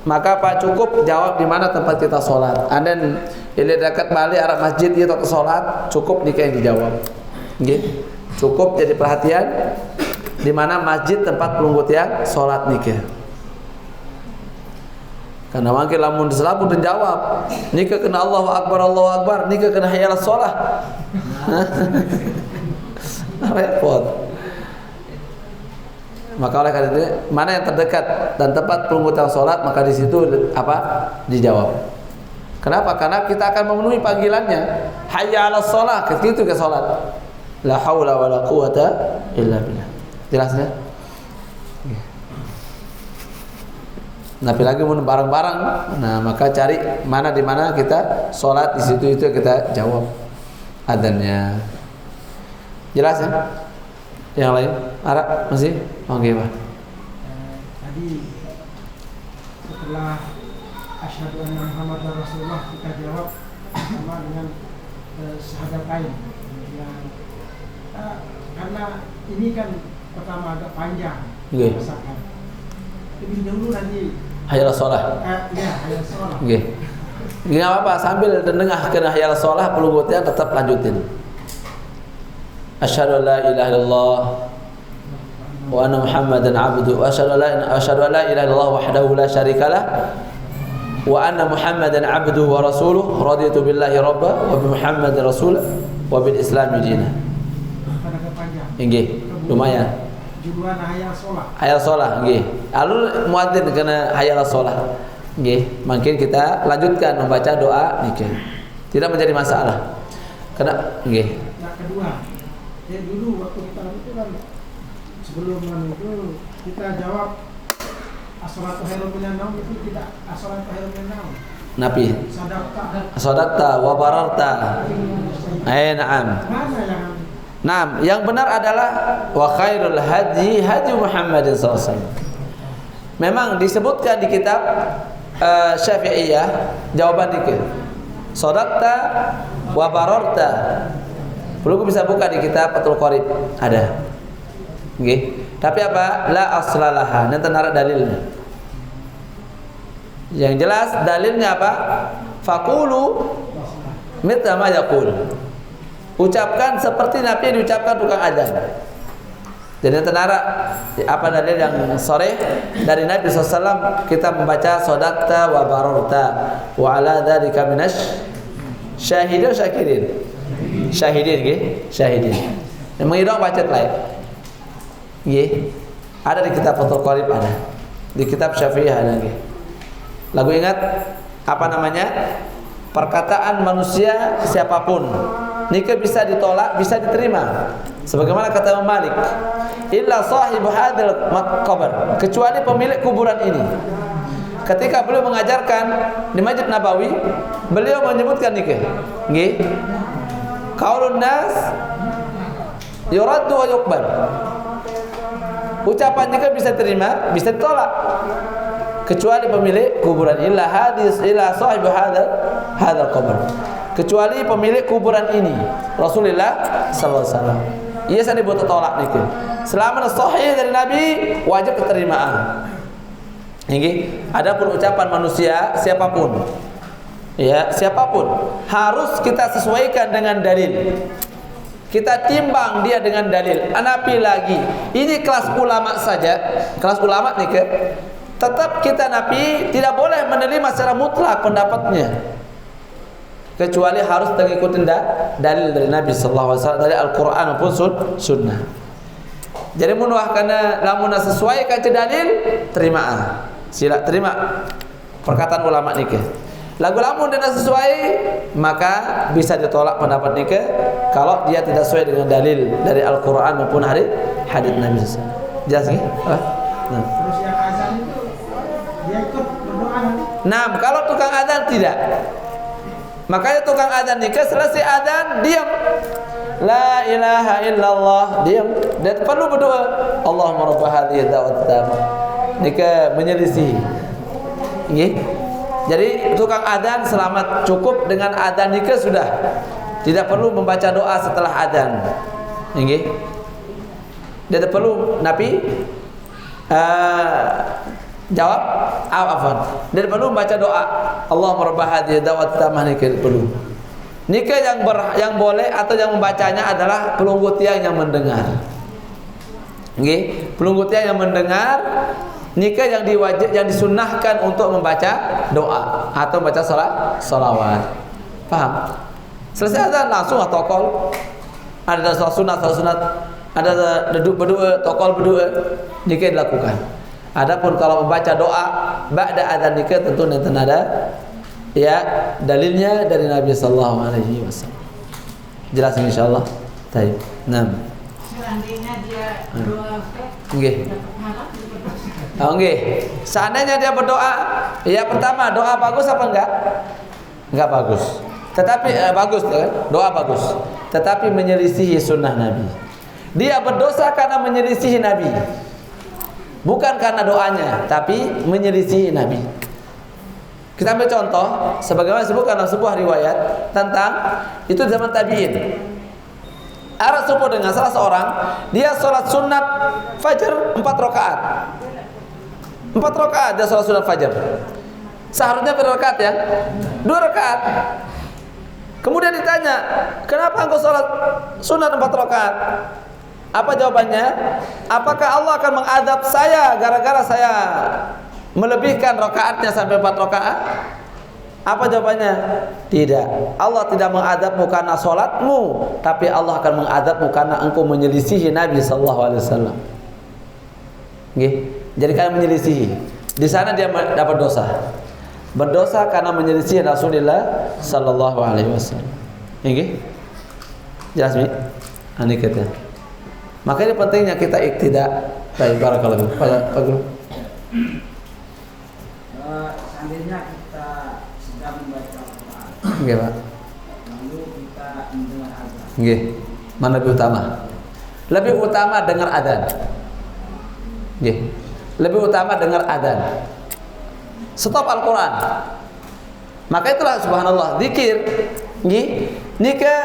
maka Pak cukup jawab di mana tempat kita sholat. And ini dekat balik arah masjid itu atau sholat, cukup jika yang dijawab. Gitu. Cukup jadi perhatian di mana masjid tempat pelunggut yang sholat nikah. Karena mungkin lamun selalu dijawab, nikah kena Allahu Akbar, nikah kena hayal sholat. Repot. Maka oleh karena itu mana yang terdekat dan tempat pelunggutan sholat, maka di situ apa dijawab. Kenapa? Karena kita akan memenuhi panggilannya. Hayya 'alas shalah, ketika ke sholat. La haula wala quwata illa billah. Jelas ya? Tapi lagi mun bareng-bareng, nah maka cari mana di mana kita sholat, di situ itu kita jawab adzannya. Jelas ya? Yang lain? Ara masih? Oke, Pak. Tadi setelah asyhadu anna Muhammadar Rasulullah kita jawab sama dengan syahadatain. Kemudian karena ini kan pertama agak panjang. Nggih. Lebih dahulu nanti Hayal sholah. Iya, hayal sholah. Nggih. Nggih apa-apa, sambil denengah kena hayal sholah pelungutnya tetap lanjutin. Asyhadu an la ilaha illallah wa anna Muhammadan abduhu wa asyhadu an la ilaha illallah wahdahu la syarikalah wa anna Muhammadan abduhu wa rasuluhu raditu billahi rabba wa bi Muhammadin rasulah wa bil Islam dinan. Nggih, lumayan. Judulnya hayal sholah. Hayal sholah, nggih. Alul muadzin kena hayal sholah. Nggih, mungkin kita lanjutkan membaca doa nikah. Tidak menjadi masalah. Kena nggih. Yang kedua, ya dulu waktu kita itu kan sebelum itu kita jawab as-sholatu khairun minan naum, itu tidak as-sholatu khairun minan naum. Nabi. Sadaqta wa bararta. Na'am. Mana yang Nah, yang benar adalah wa khairul hadi hadi Muhammadin sallallahu alaihi wasallam. Memang disebutkan di kitab Syafi'iyah jawaban dikit. Sadaqta wa bararta. Perlu bisa buka di kitab Fathul Qarib, ada. Nggih. Tapi apa? La aslalaha. Nanti nara dalilnya. Yang jelas dalilnya apa? Faqulu mithla ma yaqul. Ucapkan seperti Nabi yang diucapkan tukang adzan. Jadi tenara apa dalil yang sore dari Nabi SAW, kita membaca sadaqta wa bararta wa ala dzalika minasy syahidin syakirin. Syahidin nggih, syahidin. Yang mengidong baca lain. Nggih. Ada di kitab Fathul Qarib, ada. Di kitab Syafi'iyah ada nggih. Lagu ingat apa namanya? Perkataan manusia siapapun nikah bisa ditolak, bisa diterima. Sebagaimana kata Imam Malik, illa sahibu hadzal maqbar, kecuali pemilik kuburan ini. Ketika beliau mengajarkan di Masjid Nabawi, beliau menyebutkan nikah. Nggih. Qaulun nas yuraddu wa yuqbal. Ucapan nikah bisa terima, bisa ditolak. Kecuali pemilik kuburan, illa hadis illa sahibu hadzal qabr. Kecuali pemilik kuburan ini, Rasulullah sallallahu alaihi wasallam. Ia sendiri buat tolak nikah. Selama sahih dari Nabi, wajib keterimaan. Nggih. Adapun ucapan manusia siapapun, ya, siapapun harus kita sesuaikan dengan dalil. Kita timbang dia dengan dalil. Anapi lagi, ini kelas ulama saja, kelas ulama nih ke, tetap kita napi tidak boleh menerima secara mutlak pendapatnya, kecuali harus mengikuti dalil dari Nabi sallallahu alaihi wasallam, dari Al-Qur'an maupun sunnah. Jadi munwah kana lamun sesuai ka dalil, terima. Sila terima perkataan ulama nike. Lagu lamun tidak sesuai, maka bisa ditolak pendapat nike kalau dia tidak sesuai dengan dalil dari Al-Qur'an maupun hadis Nabi sallallahu alaihi wasallam. Jelas nggih? Nah. Terus yang azan itu dia ikut berdoa nanti? Nah, kalau tukang azan tidak. Makanya tukang azan nikah selesai azan diam. La ilaha illallah, diam. Dan perlu berdoa. Allahumma rabb hadhihi da'wat tamah. Nikah menyelisih. Nggih. Jadi tukang azan selamat, cukup dengan azan nikah sudah. Tidak perlu membaca doa setelah azan. Nggih. Tidak perlu Nabi jawab afwan. Dan perlu membaca doa Allahumma rabb hadhihi da'wat tamah, nikah perlu. Nikah yang boleh atau yang membacanya adalah pelunggu tiang yang mendengar. Nggih, pelunggu tiang yang mendengar. Nikah yang disunnahkan untuk membaca doa atau membaca salawat. Paham? Selesai azan langsung tokol. Ada salat sunat, ada duduk berdoa, tokol berdoa, nikah dilakukan. Adapun kalau membaca doa ba'da adzan nikah tentu nanti ada ya dalilnya dari Nabi sallallahu alaihi wasallam. Jelas insyaallah. Baik. Nah. Seandainya dia doa Nggih. Oh nggih. Seandainya dia berdoa, ya pertama doa bagus apa enggak? Enggak bagus. Tetapi bagus kan? Doa bagus. Tetapi menyelisihi sunnah Nabi. Dia berdosa karena menyelisihi Nabi. Bukan karena doanya, tapi menyelisihi Nabi. Kita ambil contoh, sebagaimana disebutkan dalam sebuah riwayat tentang itu zaman tabi'in. Arah subuh dengan salah seorang, dia sholat sunat fajar 4 rakaat. 4 rakaat dia sholat sunat fajar. Seharusnya berapa rakaat ya? 2 rakaat. Kemudian ditanya, kenapa engkau sholat sunat 4 rakaat? Apa jawabannya? Apakah Allah akan mengadab saya gara-gara saya melebihkan rakaatnya sampai 4 rakaat? Apa jawabannya? Tidak. Allah tidak mengadabmu karena sholatmu, tapi Allah akan mengadabmu karena engkau menyelisihi Nabi sallallahu alaihi wasallam. Nggih. Jadi kalian menyelisihi. Di sana dia dapat dosa. Berdosa karena menyelisihi Rasulullah sallallahu alaihi wasallam. Nggih. Jelas mi? Ini kata. Makanya pentingnya kita iktidak. Baik, barakallahu. Pak Guru. Seandainya kita sedang membaca Al-Quran, Nggih, Pak. lalu kita mendengar azan. Nggih. Mana lebih utama? Lebih utama dengar adzan. Nggih. Lebih utama dengar adzan. Stop Al-Quran. Maka itulah subhanallah, zikir. Nggih. Nikah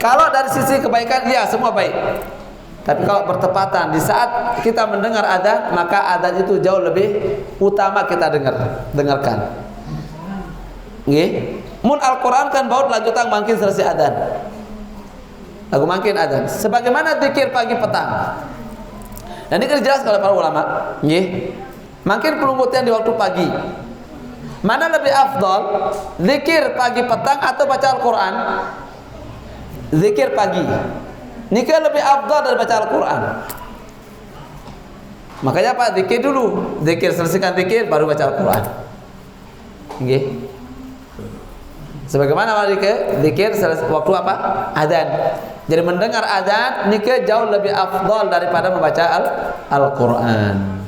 kalau dari sisi kebaikan ya semua baik. Tapi kalau bertepatan di saat kita mendengar adzan, maka adzan itu jauh lebih utama kita dengarkan. Nggih. Mun Al-Qur'an kan baut lagu tang mangkin selesai adzan. Lagu mangkin adzan. Sebagaimana zikir pagi petang. Dan ini dijelaskan oleh para ulama, nggih. Mangkin pelunggutan di waktu pagi. Mana lebih afdal? Zikir pagi petang atau baca Al-Qur'an? Zikir pagi. Nikah lebih afdal dari baca Al-Quran. Makanya Pak, zikir dulu. Zikir, selesaikan zikir, baru baca Al-Quran. Nggih. Sebagaimana zikir waktu apa? Adzan. Jadi mendengar adzan, nikah jauh lebih afdal daripada membaca Al-Quran.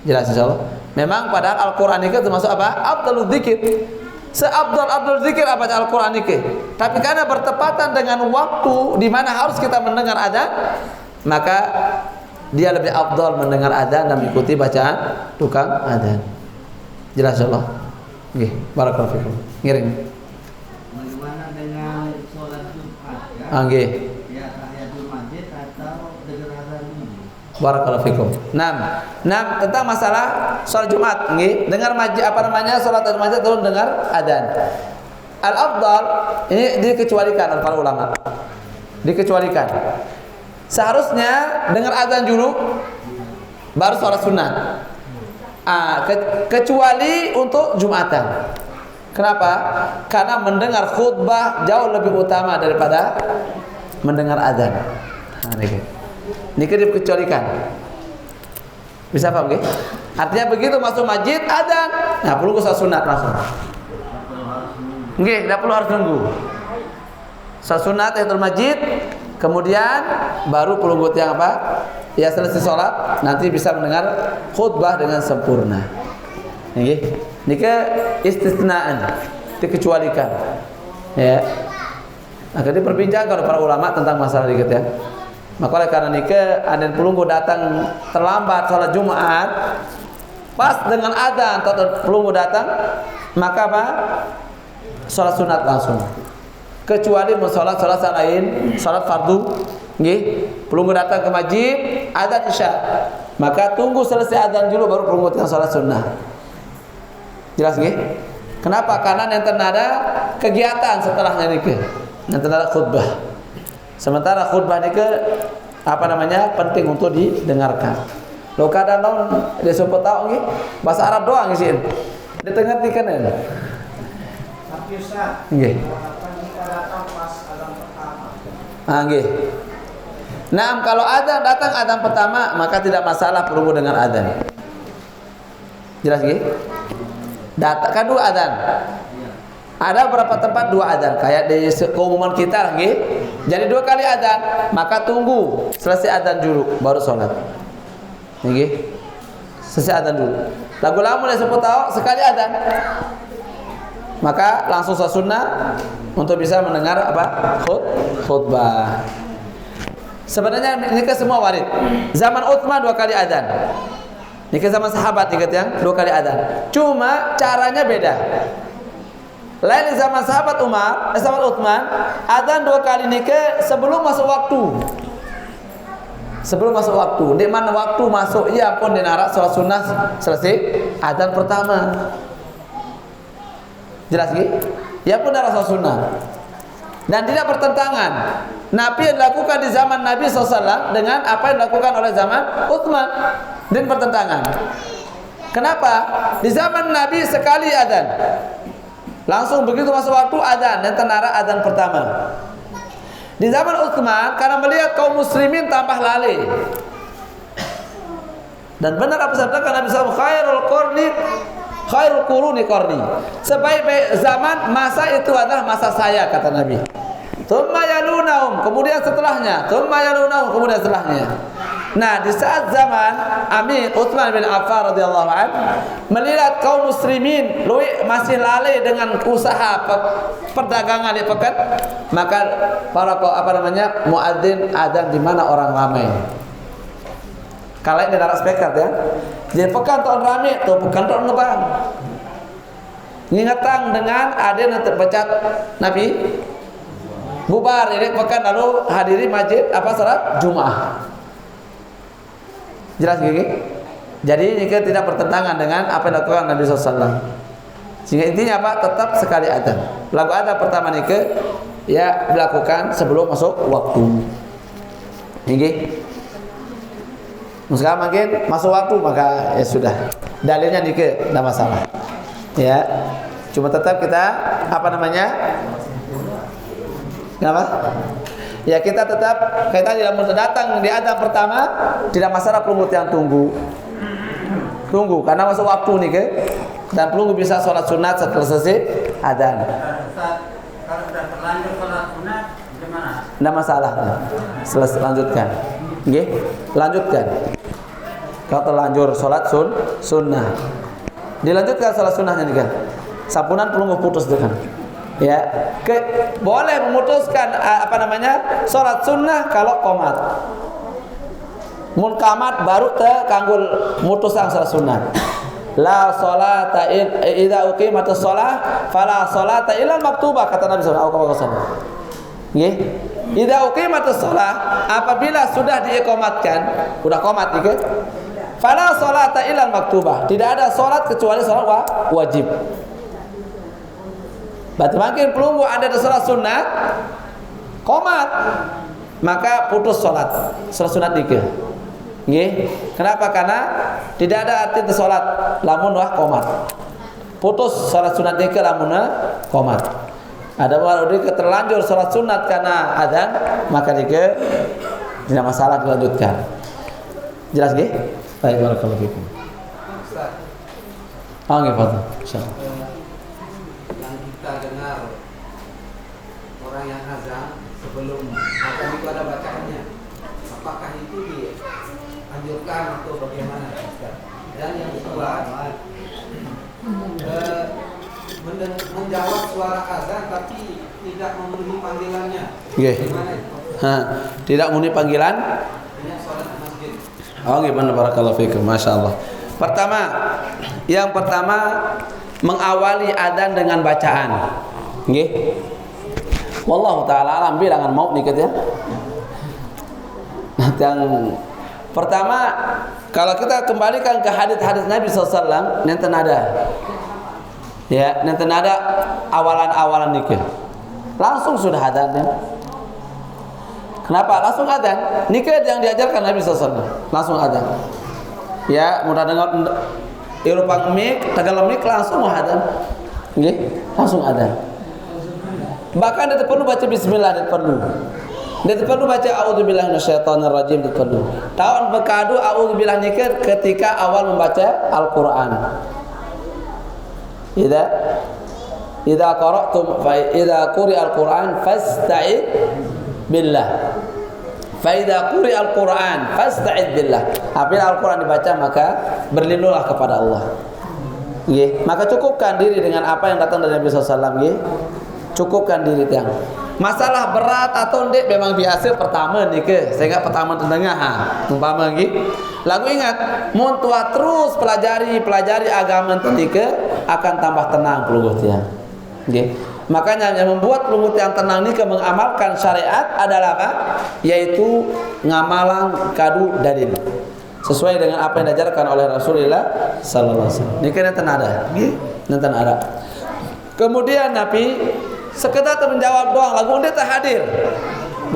Jelas insyaallah. Memang padahal Al-Quran nikah termasuk apa? Afdalul zikir. Seabdal zikir apa baca Al-Quran ini. Tapi karena bertepatan dengan waktu di mana harus kita mendengar adzan, maka dia lebih afdal mendengar adzan dan mengikuti bacaan tukang adzan. Jelas insyaallah. Nggih, barakallahu fikum. Ngiring. Bagaimana dengan sholat Jumat? Ya? Nggih. Ya, tahiyatul masjid atau dengar azan dulu? Barakallahu fikum. Tentang masalah salat Jumat, nggih. Dengar salat Jumat terus dengar adzan. Al-afdal ini dikecualikan oleh para ulama. Dikecualikan. Seharusnya dengar adzan dulu baru salat sunat. Kecuali untuk Jumatan. Kenapa? Karena mendengar khutbah jauh lebih utama daripada mendengar adzan. Ini dikecualikan. Bisa paham nggih? Artinya begitu masuk masjid adzan, nah perlu salat sunat langsung. Nggih, tidak perlu harus nunggu. Salat sunat tahiyatul masjid, kemudian baru perlu yang apa? Ya selesai sholat, nanti bisa mendengar khutbah dengan sempurna. Nggih. Niki istisnaan, dikecualikan. Ya. Nah, jadi perbincang kalau para ulama tentang masalah dikit ya. Maka oleh karena nikah ada yang pelunggu datang terlambat sholat Jumat, pas dengan adzan atau pelunggu datang, maka apa? Sholat sunat langsung. Kecuali mau sholat lain, sholat fardu, nggih, pelunggu datang ke masjid, adzan isya, maka tunggu selesai adzan dulu baru pelunggu yang sholat sunnah. Jelas nggih? Kenapa? Karena nanti ada kegiatan setelahnya nikah, nanti ada khutbah. Sementara khutbah ini penting untuk didengarkan. Lo kadang dia sempat tahu nggih bahasa Arab doang sih. Dia tengah kan ya. Tapi Ustaz, nggih. Kita datang pas adzan pertama. Nggih. Nah, kalau datang adzan pertama maka tidak masalah perlu dengan adzan. Jelas nggih? Datang dua adzan. Ada beberapa tempat dua adzan, kayak di keumuman kita nggih. Jadi 2 kali adzan, maka tunggu selesai adzan dulu baru sholat. Nggih. Selesai adzan dulu. Lagu lama mulai sebut tahu sekali adzan. Maka langsung sholat sunnah untuk bisa mendengar khutbah. Sebenarnya ini semua warid. Zaman Utsman 2 kali adzan. Ini zaman sahabat ingat yang 2 kali adzan. Cuma caranya beda. Lain di zaman sahabat Utsman, adzan 2 kali nikah sebelum masuk waktu. Sebelum masuk waktu. Di mana waktu masuk, ia pun dinarak sholat sunnah selesai adzan pertama. Jelas nggih? Ia pun dinarak sholat sunnah. Dan tidak bertentangan. Nabi yang dilakukan di zaman Nabi SAW dengan apa yang dilakukan oleh zaman Utsman. Dan bertentangan. Kenapa? Di zaman Nabi sekali adzan. Langsung begitu masuk waktu adzan dan tenara adzan pertama. Di zaman Utsman karena melihat kaum muslimin tambah lalai. Dan benar apa sabda Nabi SAW, khairul quruni qarni. Sebaik-baik zaman masa itu adalah masa saya kata Nabi. Tsumma yalunahum, kemudian setelahnya, tsumma yalunahum, kemudian setelahnya. Nah, di saat zaman Amir Utsman bin Affan radhiyallahu anhu melihat kaum muslimin masih lalai dengan usaha perdagangan di pekan, maka para muadzin adzan di mana orang ramai. Kalau ini darah spekat ya. Jadi pekan tahun ramai, tuh pekan tahun lebaran. Ngingetang dengan ada yang terpecat Nabi bubar ini pekan lalu hadiri masjid salat Jumat. Jelas gini? Jadi ini tidak bertentangan dengan apa yang dilakukan Nabi SAW. Sehingga intinya apa? Tetap sekali adzan. Lagu adzan pertama ini ya dilakukan sebelum masuk waktu. Ini. Sekarang makin masuk waktu maka ya sudah. Dalilnya ini tidak masalah. Ya. Cuma tetap kita Kenapa? Ya kita tetap kita tidak mau datang di adzan pertama tidak masalah pelunggu yang tunggu karena masuk waktu nih dan pelunggu bisa sholat sunat setelah selesai adzan. Kalau sudah terlanjur sholat sunat gimana? Tidak masalah. Selesai lanjutkan. Nggih, lanjutkan. Kalau terlanjur sholat sunnah dilanjutkan sholat sunnahnya nih kan. Sampunan pelunggu putus dengan. Ya, boleh memutuskan sholat sunnah kalau qomat. Mun qamat baru kanggul mutusan sholat sunnah. La sholata idza uqimatus shalah fala sholata illa maktubah kata Nabi sallallahu alaihi wasallam. Nggih. Idza uqimatus shalah, apabila sudah diiqamatkan, udah qomat gitu. Fala sholata illa maktubah. Tidak ada salat kecuali salat wajib. Berarti makin pelunggu ada salat sunat, qomat, maka putus salat sunat nikah. Nggih. Kenapa? Karena tidak ada arti salat lamun wah qomat. Putus salat sunat nikah lamun qomat. Ada kalau dia terlanjur salat sunat karena adzan, maka dia tidak masalah dilanjutkan. Jelas nggih? Baik, barakallahu fikum. Nggih, Pak. Insyaallah. Yang kita dengar orang yang azan sebelum azan itu ada bacaannya. Apakah itu dianjurkan atau bagaimana? Dan yang kedua, menjawab suara azan tapi tidak memenuhi panggilannya. Bagaimana itu? Tidak memenuhi panggilan? Ini sholat di masjid. Gimana, barakallahu fikum. Masyaallah. Yang pertama mengawali adzan dengan bacaan. Nggih. Wallahu taala alam bilangan mau nikah ya. Yang pertama, kalau kita kembalikan ke hadis-hadis Nabi SAW, nenten ada. Ya, nenten ada awalan-awalan nikah. Langsung sudah adzan ya. Kenapa? Langsung adzan. Nikah yang diajarkan Nabi SAW. Langsung adzan. Ya, mudah dengar irupang mik, tegal mik langsung adzan. Nggih, langsung adzan. Bahkan dia perlu baca bismillah, dia perlu. Dia perlu baca a'udzubillahi minasyaitonir rajim, dia perlu. Tahun berkadu a'udzubillah nikah ketika awal membaca Al-Qur'an. Idza qara'tum fa idza quri'al Qur'an fasta'id billah. Fa idza quri'al Qur'an fasta'id billah. Apabila Al-Qur'an dibaca maka berlindunglah kepada Allah. Nggih, maka cukupkan diri dengan apa yang datang dari Nabi sallallahu alaihi wasallam nggih. Cukupkan diri tiang. Masalah berat atau ndik memang biasa pertama nikah, sehingga pertama tengah umpama nggih. Lagu ingat, mun tua terus pelajari agama nikah akan tambah tenang pelungguh tiang. Nggih. Makanya yang membuat pelungguh yang tenang nikah mengamalkan syariat adalah apa? Yaitu ngamalang kadu dalil. Sesuai dengan apa yang diajarkan oleh Rasulullah sallallahu alaihi wasallam. Nikah nanten ada. Nggih, nanten ada. Kemudian Nabi sekedar menjawab doang, lagu dia tak hadir.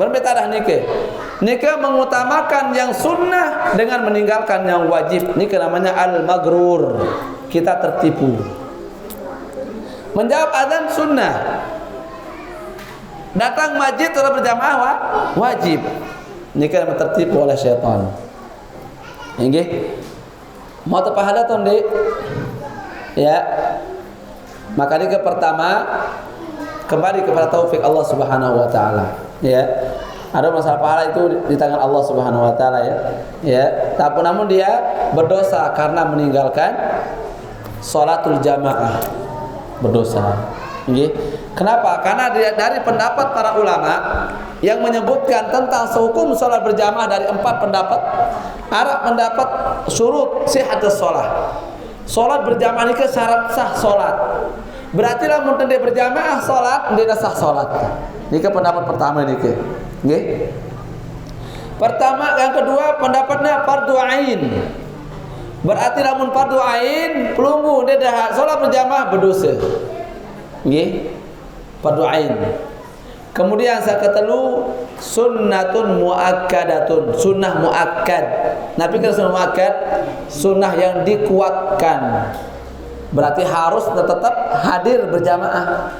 Berbeda dah nikah. Nikah mengutamakan yang sunnah dengan meninggalkan yang wajib. Nikah namanya al-maghrur. Kita tertipu. Menjawab azan sunnah. Datang masjid atau berjamaah wajib. Nikah tertipu oleh syaitan. Nggih. Mau terpahala atau ndik? Ya. Maka nikah pertama kembali kepada taufik Allah Subhanahu wa taala. Ya. Ada masalah pahala itu di tangan Allah Subhanahu wa taala ya. Ya, tapi namun dia berdosa karena meninggalkan sholatul jamaah. Berdosa. Nggih. Kenapa? Karena dari pendapat para ulama yang menyebutkan tentang sehukum salat berjamaah dari 4 pendapat, ada pendapat syurut sihhatus shalah. Salat berjamaah itu syarat sah salat. Berarti lah mun dia berjamaah salat, dia sah salat. Ini pendapat pertama niki. Nggih. Pertama, yang kedua pendapatnya fardu ain. Berarti lamun fardu ain, pelunggu dia dah salat berjamaah berdosa. Nggih. Fardu ain. Kemudian saya ketelu sunnatun muakkadatun, sunnah muakkad. Nabi kan sunnah muakkad, sunnah yang dikuatkan. Berarti harus tetap hadir berjamaah.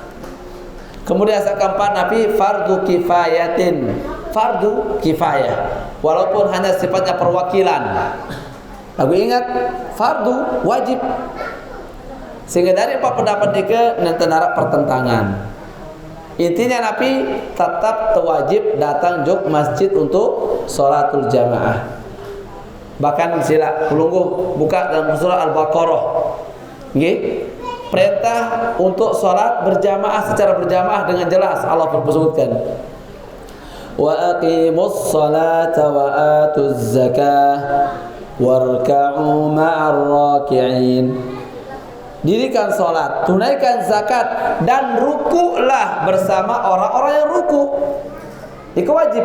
Kemudian yang keempat Nabi fardu kifayatin, fardu kifayah, walaupun hanya sifatnya perwakilan. Lagu ingat fardu wajib. Sehingga dari 4 pendapat tiga nanti narak pertentangan. Intinya Nabi tetap wajib datang juk masjid untuk sholatul jamaah. Bahkan sila pelungguh buka dalam surah Al-Baqarah. Nggih. Perintah untuk sholat berjamaah secara berjamaah dengan jelas Allah bersebutkan. Wa aqimus sholata wa atuz zakah warka'u ma'ar raki'in. Dirikan sholat, tunaikan zakat, dan rukulah bersama orang-orang yang ruku. Iku wajib.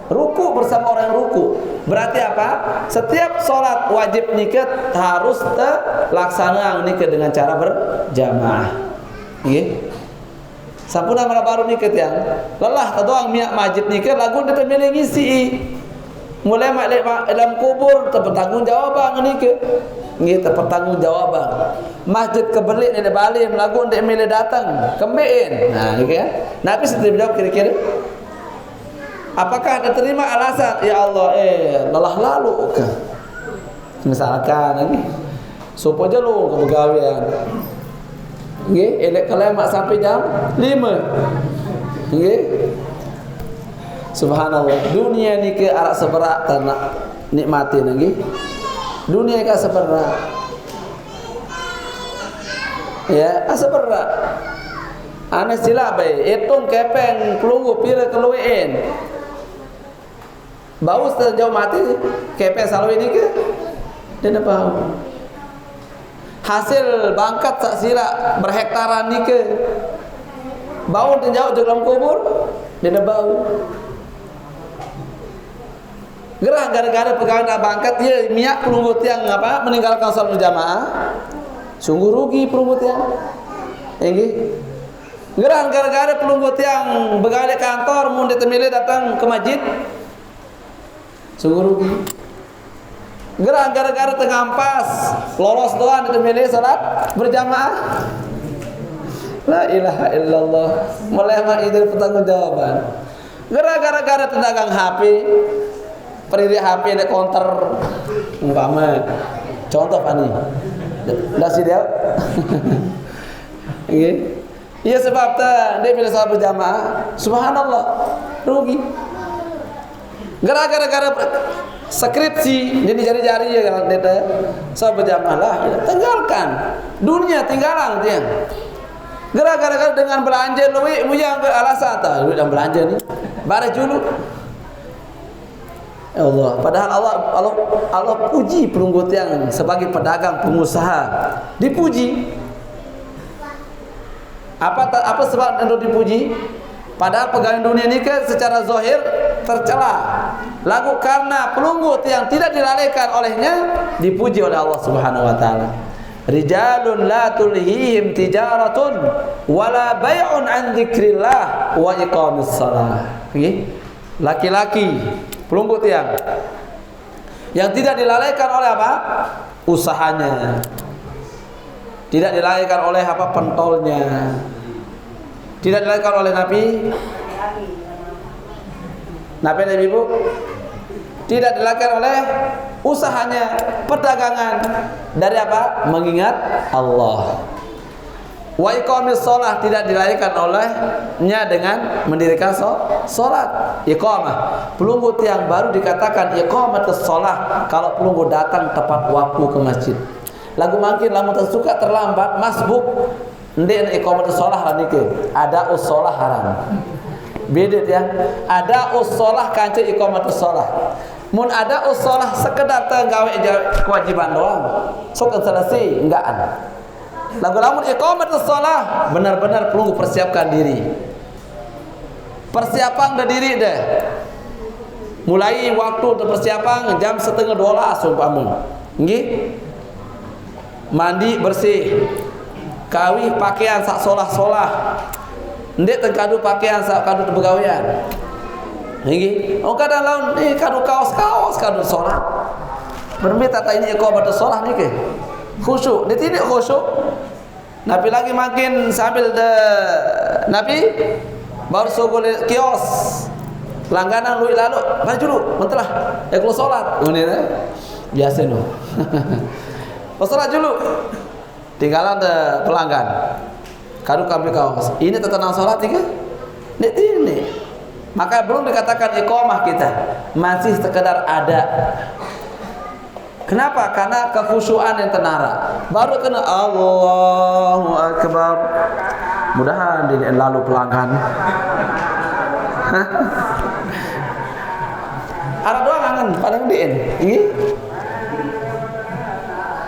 Ruku bersama orang yang ruku. Berarti apa? Setiap sholat wajib nikah harus terlaksana nikah dengan cara berjamaah. Nggih. Sampun amara baru nikah yang lelah doang miak majid nikah lagu kita milih ngisi. Mulai dalam kubur terpertanggung jawaban nikah. Nggih terpertanggung jawaban. Masjid kebelik ni balik lagu ndak milih datang kembein. Nah, gitu ya. Nabi sendiri jawab kira-kira apakah Anda terima alasan? Ya Allah, lelah lalu ke. Misalkan lagi supaya lu ke begawian. Nggih, elek kelemak sampai jam 5. Nggih. Subhanallah. Dunia ni ke arah seberat tanah nikmati nggih. Dunia ka seberat. Ya, seberat. Ana sila bae, hitung kepeng kelunggu pira keluin. Bau sejauh mati kepeng salwe ini ke? Dia bau. Hasil bangkat sak sila berhektaran ni ke? Bau jauh dalam kubur, dia bau. Gerah gara-gara pegawai nak bangkat dia miak pelunggut yang apa meninggalkan salat berjamaah. Sungguh rugi pelunggut yang. Nggih. Gerah gara-gara pelunggut yang begal kantor mun ditemile datang ke masjid. Sungguh rugi. Gerah gara-gara tengampas lolos doang ditemile salat berjamaah. La ilaha illallah. Mulai mah itu pertanggungjawaban. Gerah gara-gara pedagang HP, peririk HP ada counter umpama. Contoh pani. Dah si dia. Nggih. Iya sebab dia bila salat berjamaah, subhanallah, rugi. Gara-gara skripsi jadi jari-jari ya kalau dia salat berjamaah lah, tinggalkan. Dunia tinggalan dia. Gara-gara dengan belanja duit mujang ke alasan ta, duit dan belanja ni. Bare dulu. Ya Allah, padahal Allah puji pelunggut yang sebagai pedagang pengusaha. Dipuji. Apa sebab anda dipuji? Padahal pegawai dunia ini kan secara zahir tercela. Lagu karena pelunggut yang tidak dilalaikan olehnya dipuji oleh Allah Subhanahu wa taala. Rijalun la tulhihim tijaratun wala bai'un an dzikrillah wa iqamis shalah. Laki-laki pelunggut yang tidak dilalaikan oleh apa? Usahanya. Tidak dilalaikan oleh apa? Pentolnya. Tidak dilalaikan oleh Nabi. Nabi Ibu. Tidak dilalaikan oleh usahanya, perdagangan. Dari apa? Mengingat Allah. Wa iqamis shalah tidak dilalaikan olehnya dengan mendirikan salat. Iqamah. Pelunggut yang baru dikatakan iqamatus shalah kalau pelunggut datang tepat waktu ke masjid. Lagu makin lamun tersuka terlambat masbuk ndek iqamatus shalah lah niki. Ada usholah haram. Beda ya. Ada usholah kance iqamatus shalah. Mun ada usholah sekedar tenggawe kewajiban doang. Sok selesai enggaan. Lagu lamun iqamatus shalah benar-benar perlu persiapkan diri. Persiapan dah diri deh. Mulai waktu untuk persiapan jam 11:30 umpama. Nggih. Mandi bersih. Kawi pakaian sak solah-solah. Ndek tengkadu pakaian sak kadu begawean. Nggih. Oh kadang laun kadu kaos-kaos kadu solat. Bermi tata ini iqamatus shalah niki. Khusyuk, dia tidak khusyuk. Nabi lagi makin sambil Nabi baru sogol kios langganan lu lalu mari dulu mentelah kalau salat ngene biasa no. Pas salat dulu tinggalan pelanggan kadu kami kaos ini tetenang salat tiga nek ini maka belum dikatakan iqamah kita masih sekedar ada. Kenapa? Karena kekhusyuan yang tenara. Baru kena Allahu Akbar. Mudahan dia lalu pelanggan. Ada doang kangen paling diin.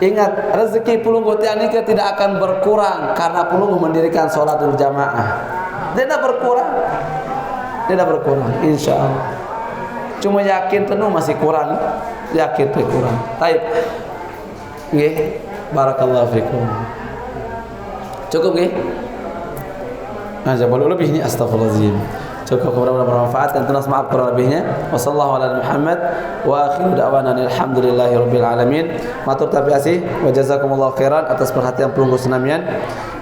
Ingat rezeki pelunggut yang ini tidak akan berkurang karena pelunggut mendirikan sholat berjamaah. Dia tidak berkurang. Tidak berkurang insyaallah. Cuma yakin penuh masih kurang. Yakin kurang. Baik. Nggih. Barakallahu fikum. Cukup nggih? Nah, jawab lebihnya astagfirullahaladzim. Cukup, mudah-mudahan bermanfaat dan tunas maaf kurang lebihnya. Wassallallahu ala Muhammad wa akhiru da'wana alhamdulillahi rabbil alamin. Matur terima kasih wa jazakumullahu khairan atas perhatian pelunggu senamian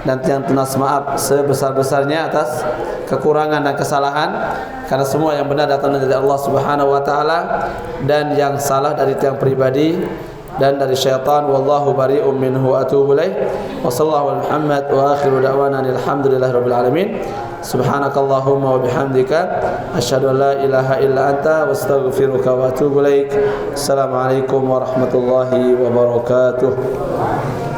dan yang tunas maaf sebesar-besarnya atas kekurangan dan kesalahan, karena semua yang benar datang dari Allah Subhanahu wa taala dan yang salah dari tiang pribadi dan dari syaitan. Wallahu bari'um minhu wa atubu ilaih. Wa sallallahu ala Muhammad wa akhiru da'wana alhamdulillahi rabbil alamin. Subhanakallahumma wa bihamdika asyhadu an la ilaha illa anta wa astaghfiruka wa atubu ilaik. Assalamualaikum warahmatullahi wabarakatuh.